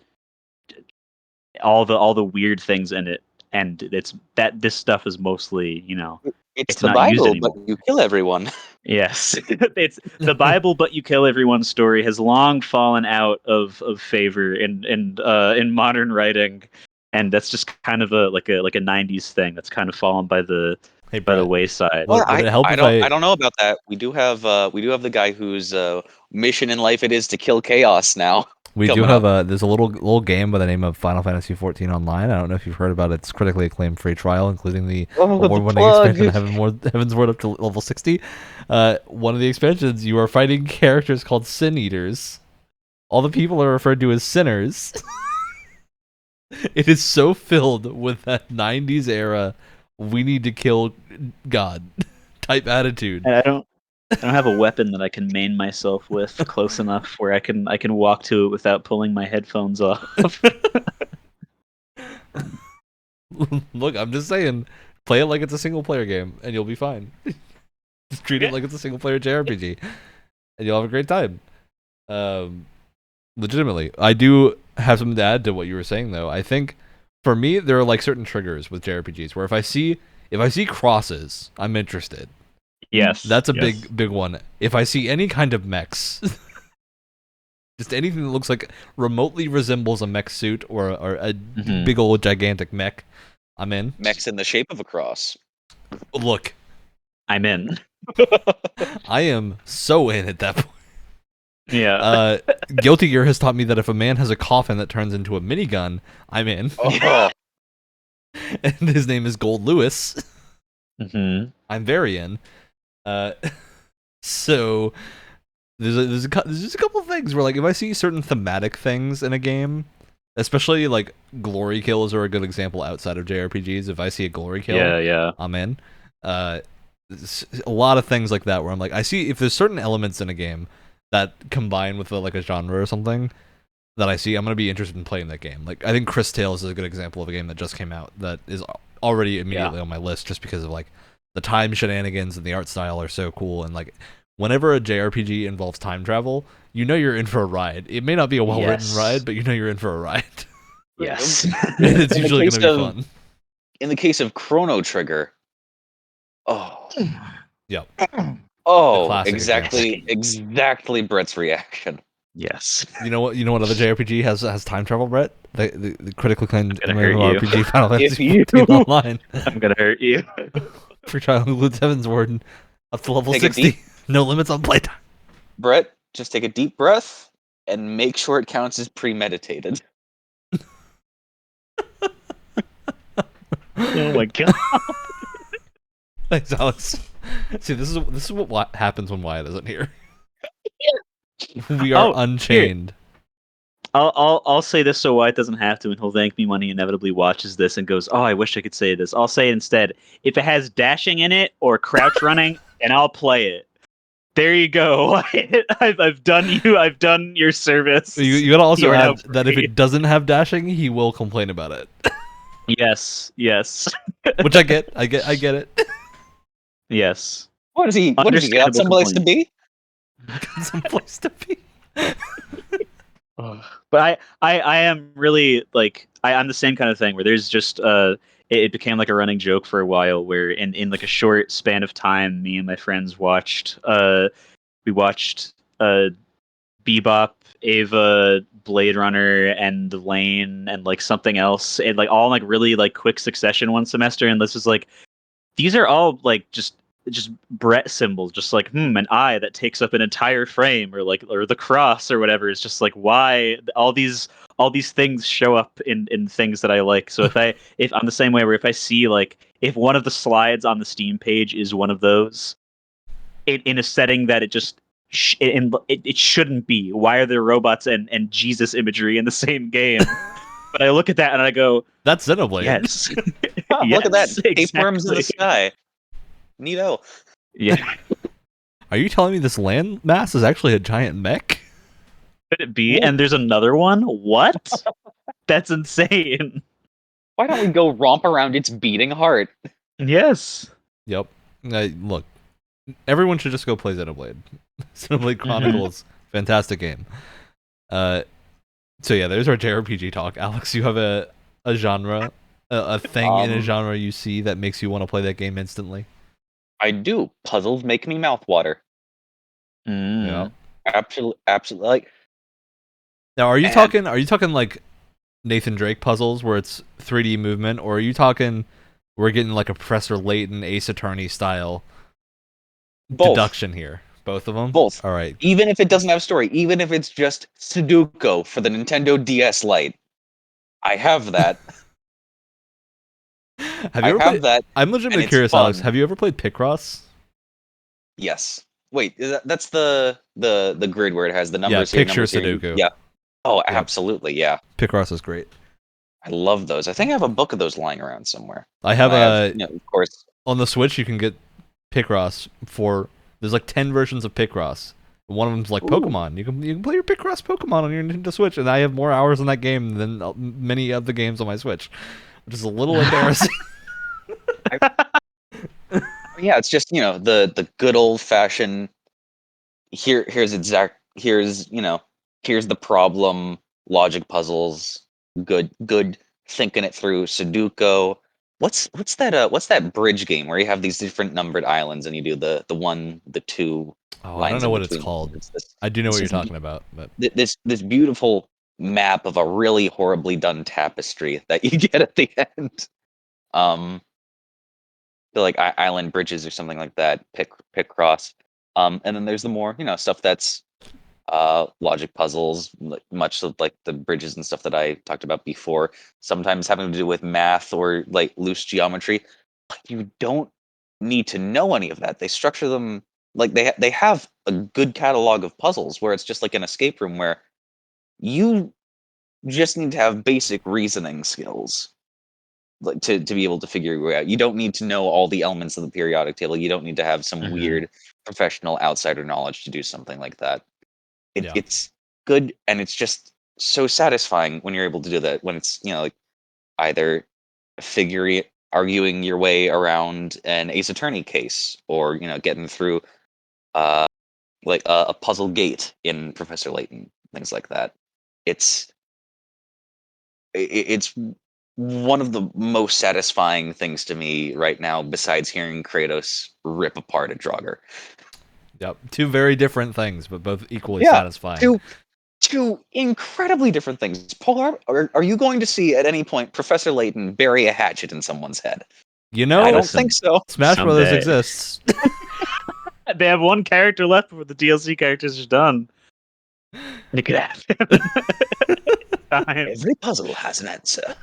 all the weird things in it, and it's that this stuff is mostly, it's it's the not used Bible, but anymore. you kill everyone. Yes, it's the Bible, but you kill everyone story has long fallen out of favor in modern writing. and that's just kind of a 90s thing that's kind of fallen by the Hey, Brett, wayside. Would it help if I don't know about that. We do have the guy whose mission in life it is to kill chaos now. We do coming have up. there's a little game by the name of Final Fantasy XIV Online. I don't know if you've heard about its critically acclaimed free trial, including the award-winning expansion Heaven's Ward up to level 60. One of the expansions, you are fighting characters called Sin Eaters. All the people are referred to as sinners. It is so filled with that 90s era, we need to kill God type attitude. And I don't have a weapon that I can maim myself with close enough where I can walk to it without pulling my headphones off. Look, I'm just saying, play it like it's a single player game, and you'll be fine. Just treat it like it's a single player JRPG, and you'll have a great time. Legitimately, I do have something to add to what you were saying, though. I think for me, there are like certain triggers with JRPGs where if I see crosses, I'm interested. Yes, That's a big one. If I see any kind of mechs, just anything that looks like remotely resembles a mech suit or a big old gigantic mech, I'm in. Mechs in the shape of a cross. Look, I'm in. I am so in at that point. Yeah. Guilty Gear has taught me that if a man has a coffin that turns into a minigun, I'm in. Oh. And his name is Gold Lewis. Mm-hmm. I'm very in. So there's just a couple things where like if I see certain thematic things in a game, especially like glory kills are a good example outside of JRPGs. If I see a glory kill, I'm in. A lot of things like that where I'm like, I see if there's certain elements in a game that combine with like a genre or something that I see, I'm gonna be interested in playing that game. Like I think Chris Tales is a good example of a game that just came out that is already immediately on my list just because of like the time shenanigans and the art style are so cool, and like whenever a JRPG involves time travel, you know you're in for a ride. It may not be a well-written ride, but you know you're in for a ride. Yes. And it's usually going to be fun. In the case of Chrono Trigger, Yep. Oh, exactly Brett's reaction. Yes. You know what other JRPG has time travel, Brett? The critically acclaimed RPG Final Fantasy XIV Online. I'm gonna hurt you. Free trial includes Heaven's Ward up to level 60. No limits on playtime. Brett, just take a deep breath and make sure it counts as premeditated. Oh my god. Thanks, Alex. See, this is what happens when Wyatt isn't here. We are unchained. I'll say this so Wyatt doesn't have to, and he'll thank me when he inevitably watches this and goes, "Oh, I wish I could say this." I'll say it instead. If it has dashing in it or crouch running, and I'll play it. There you go. I've done your service. You gotta also add that if it doesn't have dashing, he will complain about it. Yes. Which I get it. Yes. What is he? What is he got someplace to be? Someplace to be. But I am really like I'm the same kind of thing where there's just it became like a running joke for a while where in like a short span of time me and my friends watched Bebop, Ava, Blade Runner, and Lane, and like something else, and like all in, like really like quick succession one semester, and this was like these are all like just Brett symbols, just like an eye that takes up an entire frame, or the cross or whatever. It's just like why all these things show up in things that I like. So if I'm the same way where if I see like if one of the slides on the Steam page is one of those in a setting that it just it shouldn't be. Why are there robots and Jesus imagery in the same game? But I look at that and I go, that's Xenoblade. Yes. Look at that. Tapeworms in the sky. Neato. Yeah. Are you telling me this land mass is actually a giant mech? Could it be? And there's another one? What? That's insane. Why don't we go romp around its beating heart? Yes. Yep. Look, everyone should just go play Xenoblade. Xenoblade Chronicles, fantastic game. So yeah, there's our JRPG talk. Alex, you have a genre, a thing in a genre you see that makes you want to play that game instantly? I do. Puzzles make me mouthwater. Yeah. Absolutely. Like, now, are you talking like Nathan Drake puzzles where it's 3D movement, or are you talking we're getting like a Professor Layton Ace Attorney style Both. deduction here? Both of them? Both. All right. Even if it doesn't have story, even if it's just Sudoku for the Nintendo DS Lite, I have that. Have you ever have played? that, I'm and legitimately it's curious, fun. Alex. Have you ever played Picross? Yes. Wait, that's the grid where it has the numbers here, picture numbers here. Sudoku. Yeah. Oh, Yep. absolutely, yeah. Picross is great. I love those. I think I have a book of those lying around somewhere. I have a of course. on the Switch. You can get Picross for there's like 10 versions of Picross. One of them's like Pokemon. You can play your Picross Pokemon on your Nintendo Switch, and I have more hours in that game than many of the games on my Switch, which is a little embarrassing. Yeah, it's just the good old fashioned. Here's the problem. Logic puzzles. Good thinking it through. Sudoku. What's that bridge game where you have these different numbered islands and you do the 1, the 2 Oh, lines I don't know in what it's between. called. This, I do know this what you're is talking about, but this beautiful map of a really horribly done tapestry that you get at the end. Feel like island bridges or something like that. Pick cross. And then there's the more stuff that's logic puzzles, much like the bridges and stuff that I talked about before. Sometimes having to do with math or like loose geometry. But you don't need to know any of that. They structure them like they have a good catalog of puzzles where it's just like an escape room where you just need to have basic reasoning skills like to be able to figure your way out. You don't need to know all the elements of the periodic table. You don't need to have some weird professional outsider knowledge to do something like that. yeah. It's good, and it's just so satisfying when you're able to do that. When it's like either arguing your way around an Ace Attorney case, or getting through like a puzzle gate in Professor Layton, things like that. It's one of the most satisfying things to me right now, besides hearing Kratos rip apart a Draugr. Yep. Two very different things, but both equally Yeah, satisfying. two incredibly different things. Paul, are you going to see at any point Professor Layton bury a hatchet in someone's head? You know, I don't think so. Smash Brothers Someday. exists. They have one character left before the DLC characters are done. It could happen. Every puzzle has an answer.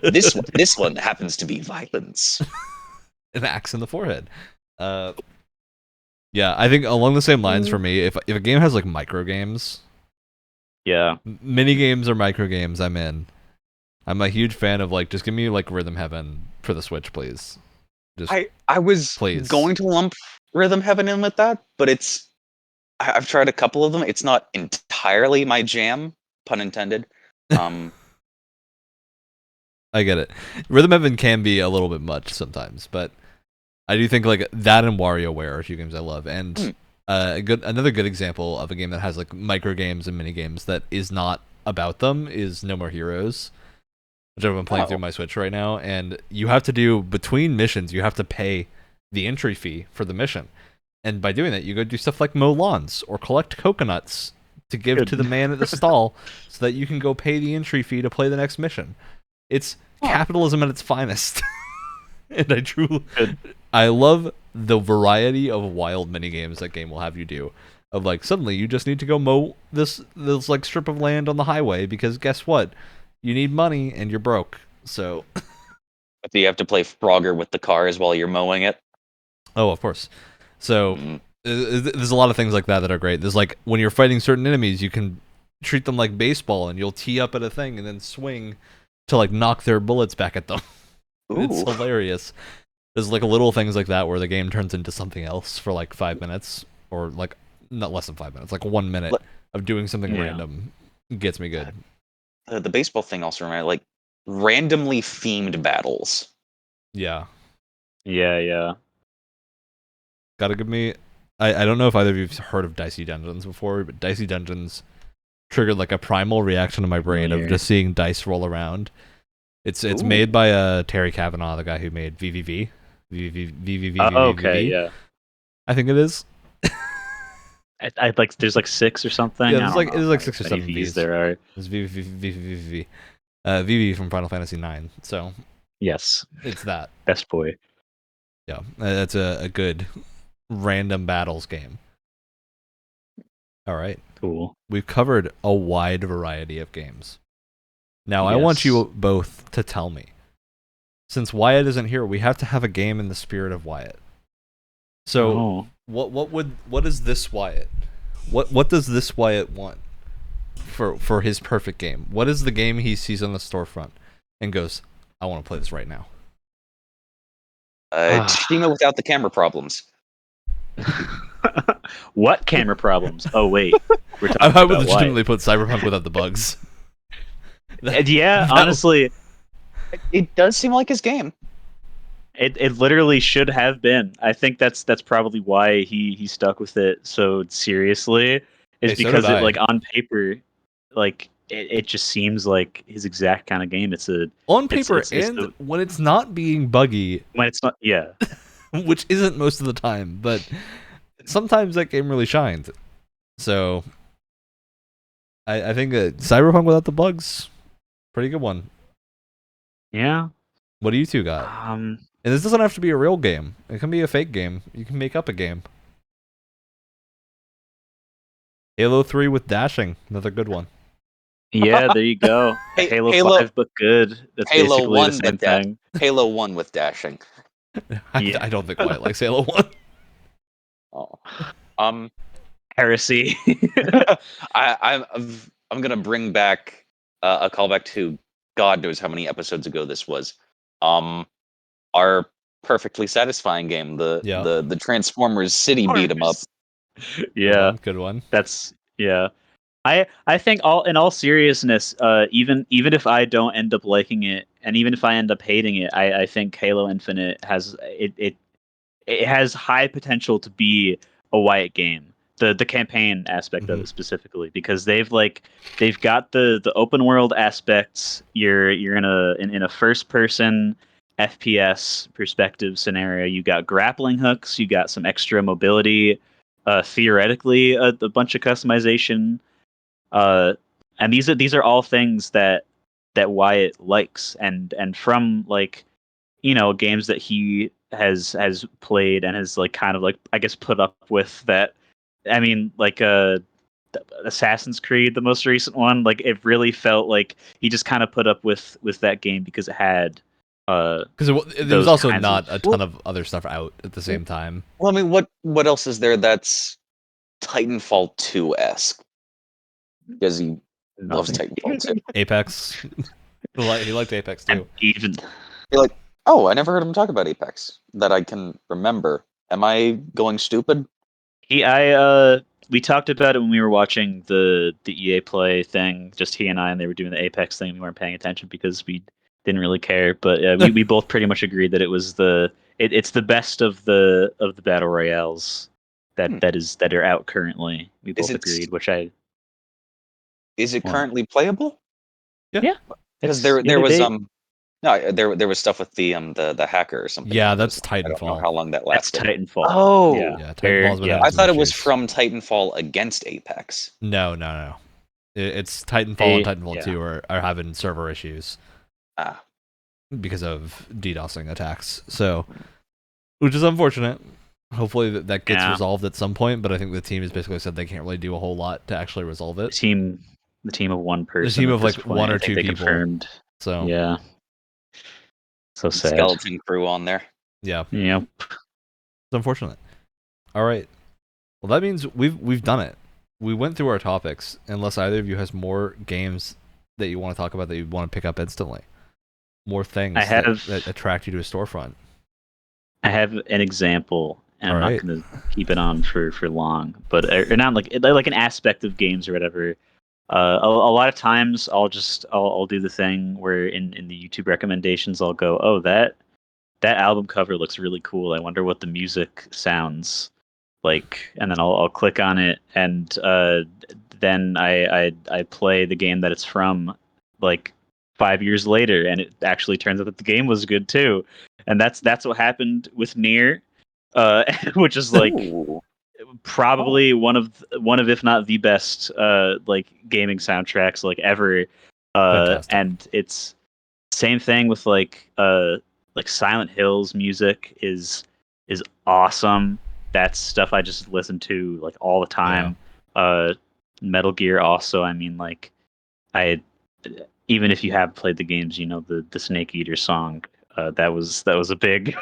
This one happens to be violence. An axe in the forehead. Yeah, I think along the same lines for me, if a game has like micro games, Yeah. mini games or micro games, I'm in. I'm a huge fan of like just give me like Rhythm Heaven for the Switch, please. Just I was please. going to lump Rhythm Heaven in with that, but I've tried a couple of them. It's not entirely my jam, pun intended. I get it. Rhythm Heaven can be a little bit much sometimes, but I do think like that and WarioWare are two games I love. And another good example of a game that has like micro games and mini games that is not about them is No More Heroes, which I've been playing through my Switch right now. And you have to do between missions, you have to pay the entry fee for the mission. And by doing that, you go do stuff like mow lawns or collect coconuts to give to the man at the stall so that you can go pay the entry fee to play the next mission. It's capitalism at its finest. And I love the variety of wild mini games that game will have you do. Of like suddenly you just need to go mow this like strip of land on the highway because guess what? You need money and you're broke. So Do you have to play Frogger with the cars while you're mowing it? oh, of course. So there's a lot of things like that are great. There's like when you're fighting certain enemies, you can treat them like baseball and you'll tee up at a thing and then swing to like knock their bullets back at them. It's hilarious. There's like little things like that where the game turns into something else for like 5 minutes, or like not less than 5 minutes, like 1 minute of doing something random gets me good. The baseball thing also reminded like randomly themed battles. Yeah. Yeah. Gotta give me. I don't know if either of you've heard of Dicey Dungeons before, but Dicey Dungeons triggered like a primal reaction in my brain of just seeing dice roll around. It's made by Terry Cavanaugh, the guy who made VVV. Okay, yeah. I think it is. I like there's like 6 or something. Yeah, there's like 6 or 7 V's V's. there are. There's VVV. Vivi from Final Fantasy IX. So Yes, it's that. best boy. Yeah, that's a good random battles game. All right. Cool. We've covered a wide variety of games. Now, I want Yes. you both to tell me. Since Wyatt isn't here, we have to have a game in the spirit of Wyatt. So, what is this Wyatt? What does this Wyatt want for his perfect game? What is the game he sees on the storefront and goes, I want to play this right now? Tsushima without the camera problems. What camera problems? Oh wait, we're talking I would about legitimately put Cyberpunk without the bugs. Yeah, honestly, It does seem like his game. it literally should have been. I think that's probably why he stuck with it so seriously. Is Hey, so because did I. like on paper, like it just seems like his exact kind of game. It's On paper, it's and when it's not being buggy, when it's not. Yeah, which isn't most of the time, but sometimes that game really shined. So I think that Cyberpunk without the bugs, pretty good one. yeah. What do you two got? And this doesn't have to be a real game. It can be a fake game. You can make up a game. Halo 3 with dashing, another good one. Yeah, there you go. Halo 5, but good. That's Halo basically 1 the same with that. thing. Halo 1 with dashing. Yeah. I don't think Wyatt likes Halo 1. Oh. Heresy. I'm gonna bring back a callback to God knows how many episodes ago this was. Our perfectly satisfying game, the Transformers City beat 'em up. Yeah, Good one. that's yeah. I think in all seriousness, even if I don't end up liking it, and even if I end up hating it, I think Halo Infinite has it has high potential to be a Wyatt game. The campaign aspect of it specifically, because they've got the open world aspects. You're in a first person FPS perspective scenario. You got grappling hooks. You got some extra mobility. Theoretically, a bunch of customization. And these are all things that Wyatt likes, and from games that he has played and has kind of I guess put up with. That I mean, Assassin's Creed, the most recent one, it really felt like he just kind of put up with that game because it had because there was also not a ton of other stuff out at the same time. Well, I mean, what else is there that's Titanfall 2-esque? Because he loves Titanfall 2. Apex. He liked Apex too. Even You're like, oh, I never heard him talk about Apex that I can remember. Am I going stupid? We talked about it when we were watching the EA Play thing, just he and I, and they were doing the Apex thing. We weren't paying attention because we didn't really care, but we both pretty much agreed that it was it's the best of the battle royales that are out currently. We both agreed, which is it currently playable? Yeah. Because there was no, there was stuff with the hacker or something. Yeah, that's Titanfall. I don't know how long that lasted. That's Titanfall. Oh, yeah, Titanfall's been I thought it was from Titanfall against Apex. No. It's Titanfall and Titanfall 2 are having server issues. Because of DDoSing attacks. So, which is unfortunate. Hopefully that gets resolved at some point, but I think the team has basically said they can't really do a whole lot to actually resolve it. The team of one person. The team of like one or two people. Confirmed. So yeah. So sad. Skeleton crew on there. Yeah. Yep. It's unfortunate. All right. Well, that means we've done it. We went through our topics. Unless either of you has more games that you want to talk about that you want to pick up instantly, more things that attract you to a storefront. I have an example, and I'm not going to keep it on for long, but or not like an aspect of games or whatever. A lot of times I'll do the thing where in the YouTube recommendations I'll go, oh, that album cover looks really cool. I wonder what the music sounds like, and then I'll click on it, and then I play the game that it's from, 5 years later, and it actually turns out that the game was good too, and that's what happened with Nier, which is probably one of if not the best gaming soundtracks ever. Fantastic. And it's same thing with like Silent Hill's music is awesome. That's stuff I just listen to like all the time. Metal Gear also, I mean, like I even if you have played the games, you know the Snake Eater song. That was a big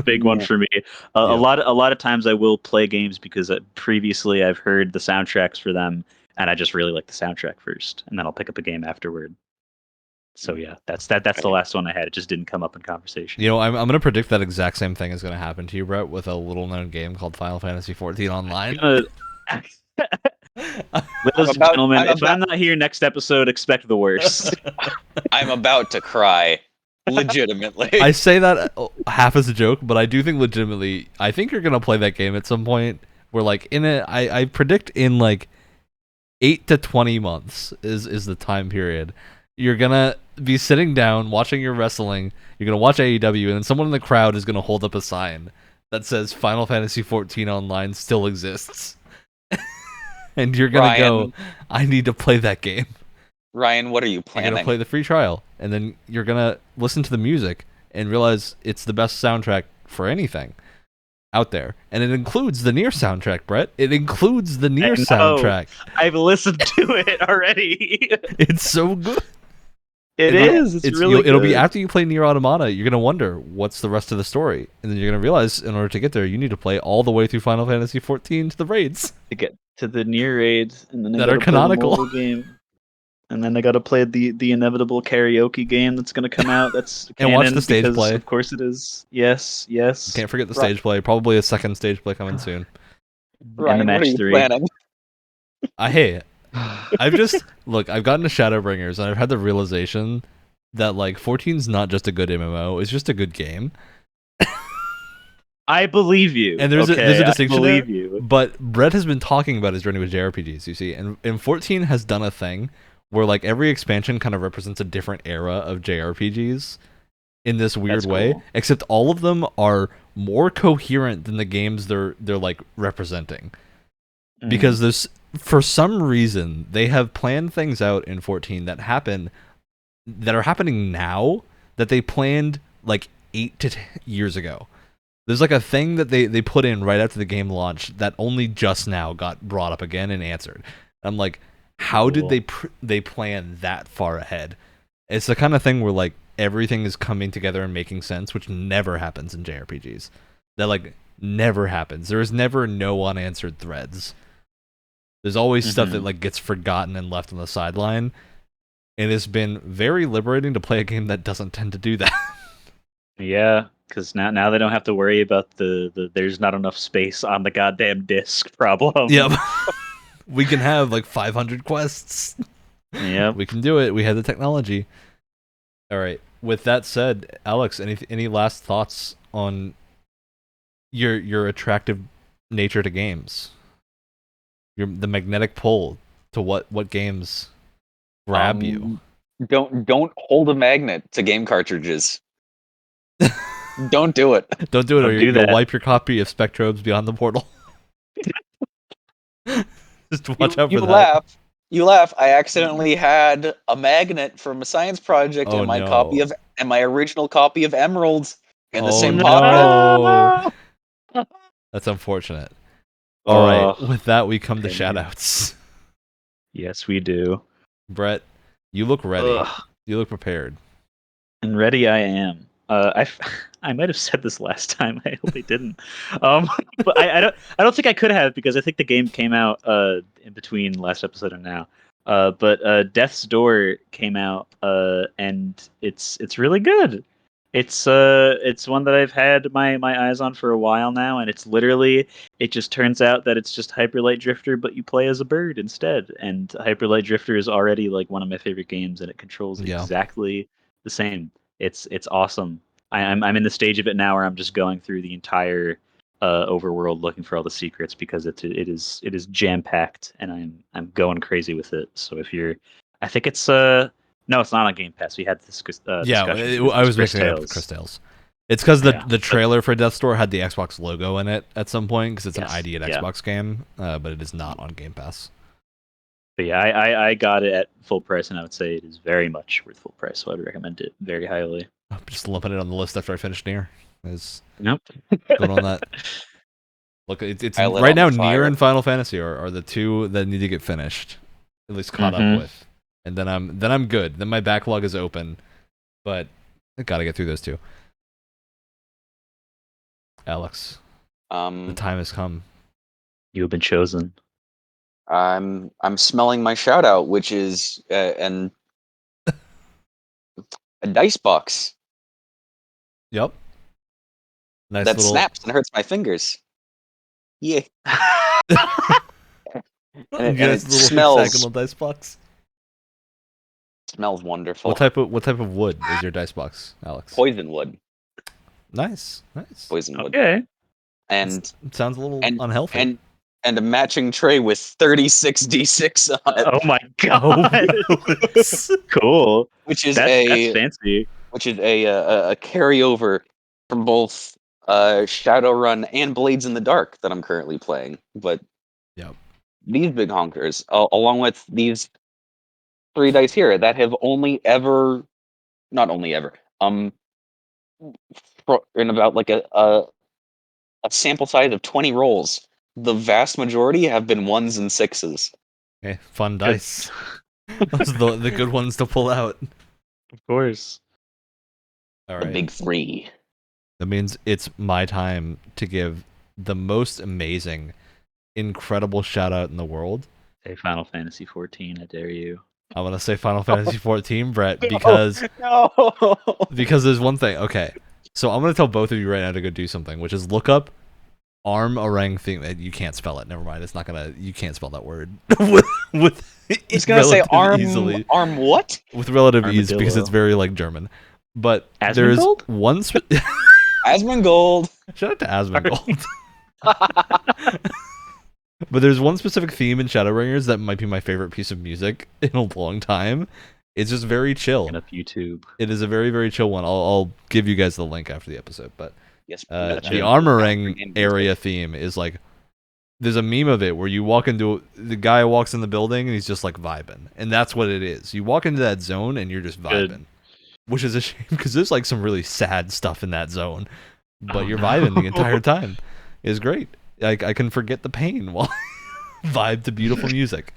big one Yeah. for me. Yeah. A lot of times I will play games because previously I've heard the soundtracks for them, and I just really like the soundtrack first, and then I'll pick up a game afterward. So yeah, that's the Right. last one I had. It just didn't come up in conversation. You know, I'm gonna predict that exact same thing is gonna happen to you, Brett, with a little known game called Final Fantasy XIV Online. Ladies and about- gentlemen, I'm if about- I'm not here next episode, expect the worst. I'm about to cry, legitimately. I say that half as a joke, but I do think legitimately, I think you're gonna play that game at some point. Where like in it, I predict in like 8 to 20 months is the time period. You're gonna be sitting down watching your wrestling. You're gonna watch AEW, and then someone in the crowd is gonna hold up a sign that says Final Fantasy XIV Online still exists, and you're gonna go, "I need to play that game." Ryan, what are you You're planning? gonna play the free trial, and then you're gonna listen to the music and realize it's the best soundtrack for anything out there, and it includes the Nier soundtrack, Brett. It includes the Nier soundtrack. I've listened to it already. It's so good. It is. It's really It'll be good. after you play Nier Automata, you're gonna wonder what's the rest of the story, and then you're gonna realize in order to get there, you need to play all the way through Final Fantasy XIV to the raids. To get to the Nier raids, and then I That gotta are play the canonical. mobile game. And then I got to play the inevitable karaoke game that's going to come out. That's And watch canon the stage because play. Of course it is. Yes, yes. Can't forget the stage play. Probably a second stage play coming soon. Ryan, and the what are match you 3. planning? I've just look. I've gotten to Shadowbringers, and I've had the realization that like 14's not just a good MMO; it's just a good game. I believe you. And there's a distinction I believe there. you. But Brett has been talking about his journey with JRPGs, you see, and 14 has done a thing where like every expansion kind of represents a different era of JRPGs in this weird That's way, cool. except all of them are more coherent than the games they're like representing. Because there's for some reason they have planned things out in 14 that are happening now that they planned like 8 to 10 years ago. There's like a thing that they put in right after the game launched that only just now got brought up again and answered. I'm like, how did they plan that far ahead? It's the kind of thing where like everything is coming together and making sense, which never happens in JRPGs. That like never happens. There is never no unanswered threads. There's always stuff that like gets forgotten and left on the sideline. And it's been very liberating to play a game that doesn't tend to do that. Yeah, because now they don't have to worry about the there's not enough space on the goddamn disc problem. Yep. We can have like 500 quests. Yep. We can do it. We have the technology. All right. With that said, Alex, any last thoughts on your attractive nature to games? The magnetic pull to what games grab you? Don't hold a magnet to game cartridges. Don't do it. Don't do it, or Don't do you'll that. wipe your copy of Spectrobes Beyond the Portal. Just watch out for you that. laugh. You laugh. I accidentally had a magnet from a science project Oh, in my no. my original copy of Emerald in the same no. pocket. That's unfortunate. All right. Oh, With that, we come to okay. shoutouts. yes, we do. Brett, you look ready. Ugh. You look prepared. And ready I am. I might have said this last time. I hope I didn't. But I don't think I could have because I think the game came out in between last episode and now. But Death's Door came out and it's really good. It's one that I've had my eyes on for a while now, and it's literally it just turns out that it's just Hyper Light Drifter, but you play as a bird instead. And Hyper Light Drifter is already like one of my favorite games, and it controls Yeah. exactly the same. It's awesome. I'm in the stage of it now where I'm just going through the entire overworld looking for all the secrets because it is jam packed and I'm going crazy with it. So if you're, I think it's no, it's not on Game Pass. We had this Yeah, discussion. I was Chris mixing it up with Tales. Chris Tales. It's because Yeah. the trailer for Death's Door had the Xbox logo in it at some point because it's Yes, an ID at yeah. Xbox game, but it is not on Game Pass. But yeah, I got it at full price, and I would say it is very much worth full price. So I'd recommend it very highly. I'm just lumping it on the list after I finish Nier. Is Nope. going on that. Look, it's I lit right on now. the Nier fire. and Final Fantasy are the two that need to get finished, at least caught Mhm. up with, and then I'm good. Then my backlog is open, but I gotta get through those two. Alex, the time has come. You have been chosen. I'm smelling my shout out, which is a dice box Yep. Nice that little. snaps and hurts my fingers. Yeah. And You it guys, little smells hexagonal dice box. smells wonderful. What type of wood is your dice box, Alex? Poison wood. Nice. Poison wood. Okay. And It sounds a little and unhealthy. and a matching tray with 36 d6 on it, Oh my god. Cool. which is That's a fancy. a carryover from both Shadowrun and Blades in the Dark that I'm currently playing. But Yep. these big honkers, along with these 3 dice here that have not only ever, in about like a sample size of 20 rolls, the vast majority have been 1s and 6s. Okay, fun dice. Those are the good ones to pull out. Of course. All The right. big 3. That means it's my time to give the most amazing, incredible shout out in the world. Say Final Fantasy 14, I dare you. I want to say Final Fantasy 14, Brett, because No. there's one thing. Okay, so I'm gonna tell both of you right now to go do something, which is look up arm orang theme. You can't spell it. Never mind. It's not gonna. You can't spell that word with He's gonna say relative arm what? with relative ease because Armadillo. it's very like German. But there's Asmongold? one. Asmongold. Shout out to Asmongold. But there's one specific theme in Shadowbringers that might be my favorite piece of music in a long time. It's just very chill. Looking up YouTube. It is a very, very chill one. I'll give you guys the link after the episode. But Yes. Gotcha. the Armoring area theme is like, there's a meme of it where you walk into, the guy walks in the building and he's just like vibing. And that's what it is. You walk into that zone and you're just vibing. Good. Which is a shame because there's like some really sad stuff in that zone. But Oh, you're no. vibing the entire time. It's great. I can forget the pain while I vibe to beautiful music.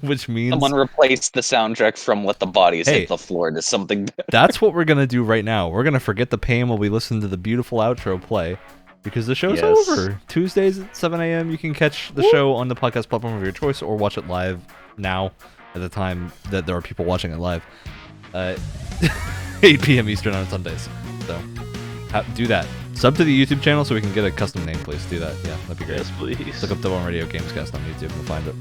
Which means Someone replaced the soundtrack from "Let the Bodies Hey. Hit the Floor" to something better. that's what we're gonna do right now. We're gonna forget the pain while we listen to the beautiful outro play. Because the show's Yes. over. Tuesdays at 7 a.m. You can catch the show on the podcast platform of your choice or watch it live now at the time that there are people watching it live. 8 p.m. Eastern on Sundays. So do that. Sub to the YouTube channel so we can get a custom name, please. Do that. Yeah, that'd be great. Yes, please. Look up Double Radio Gamescast on YouTube. We'll find it.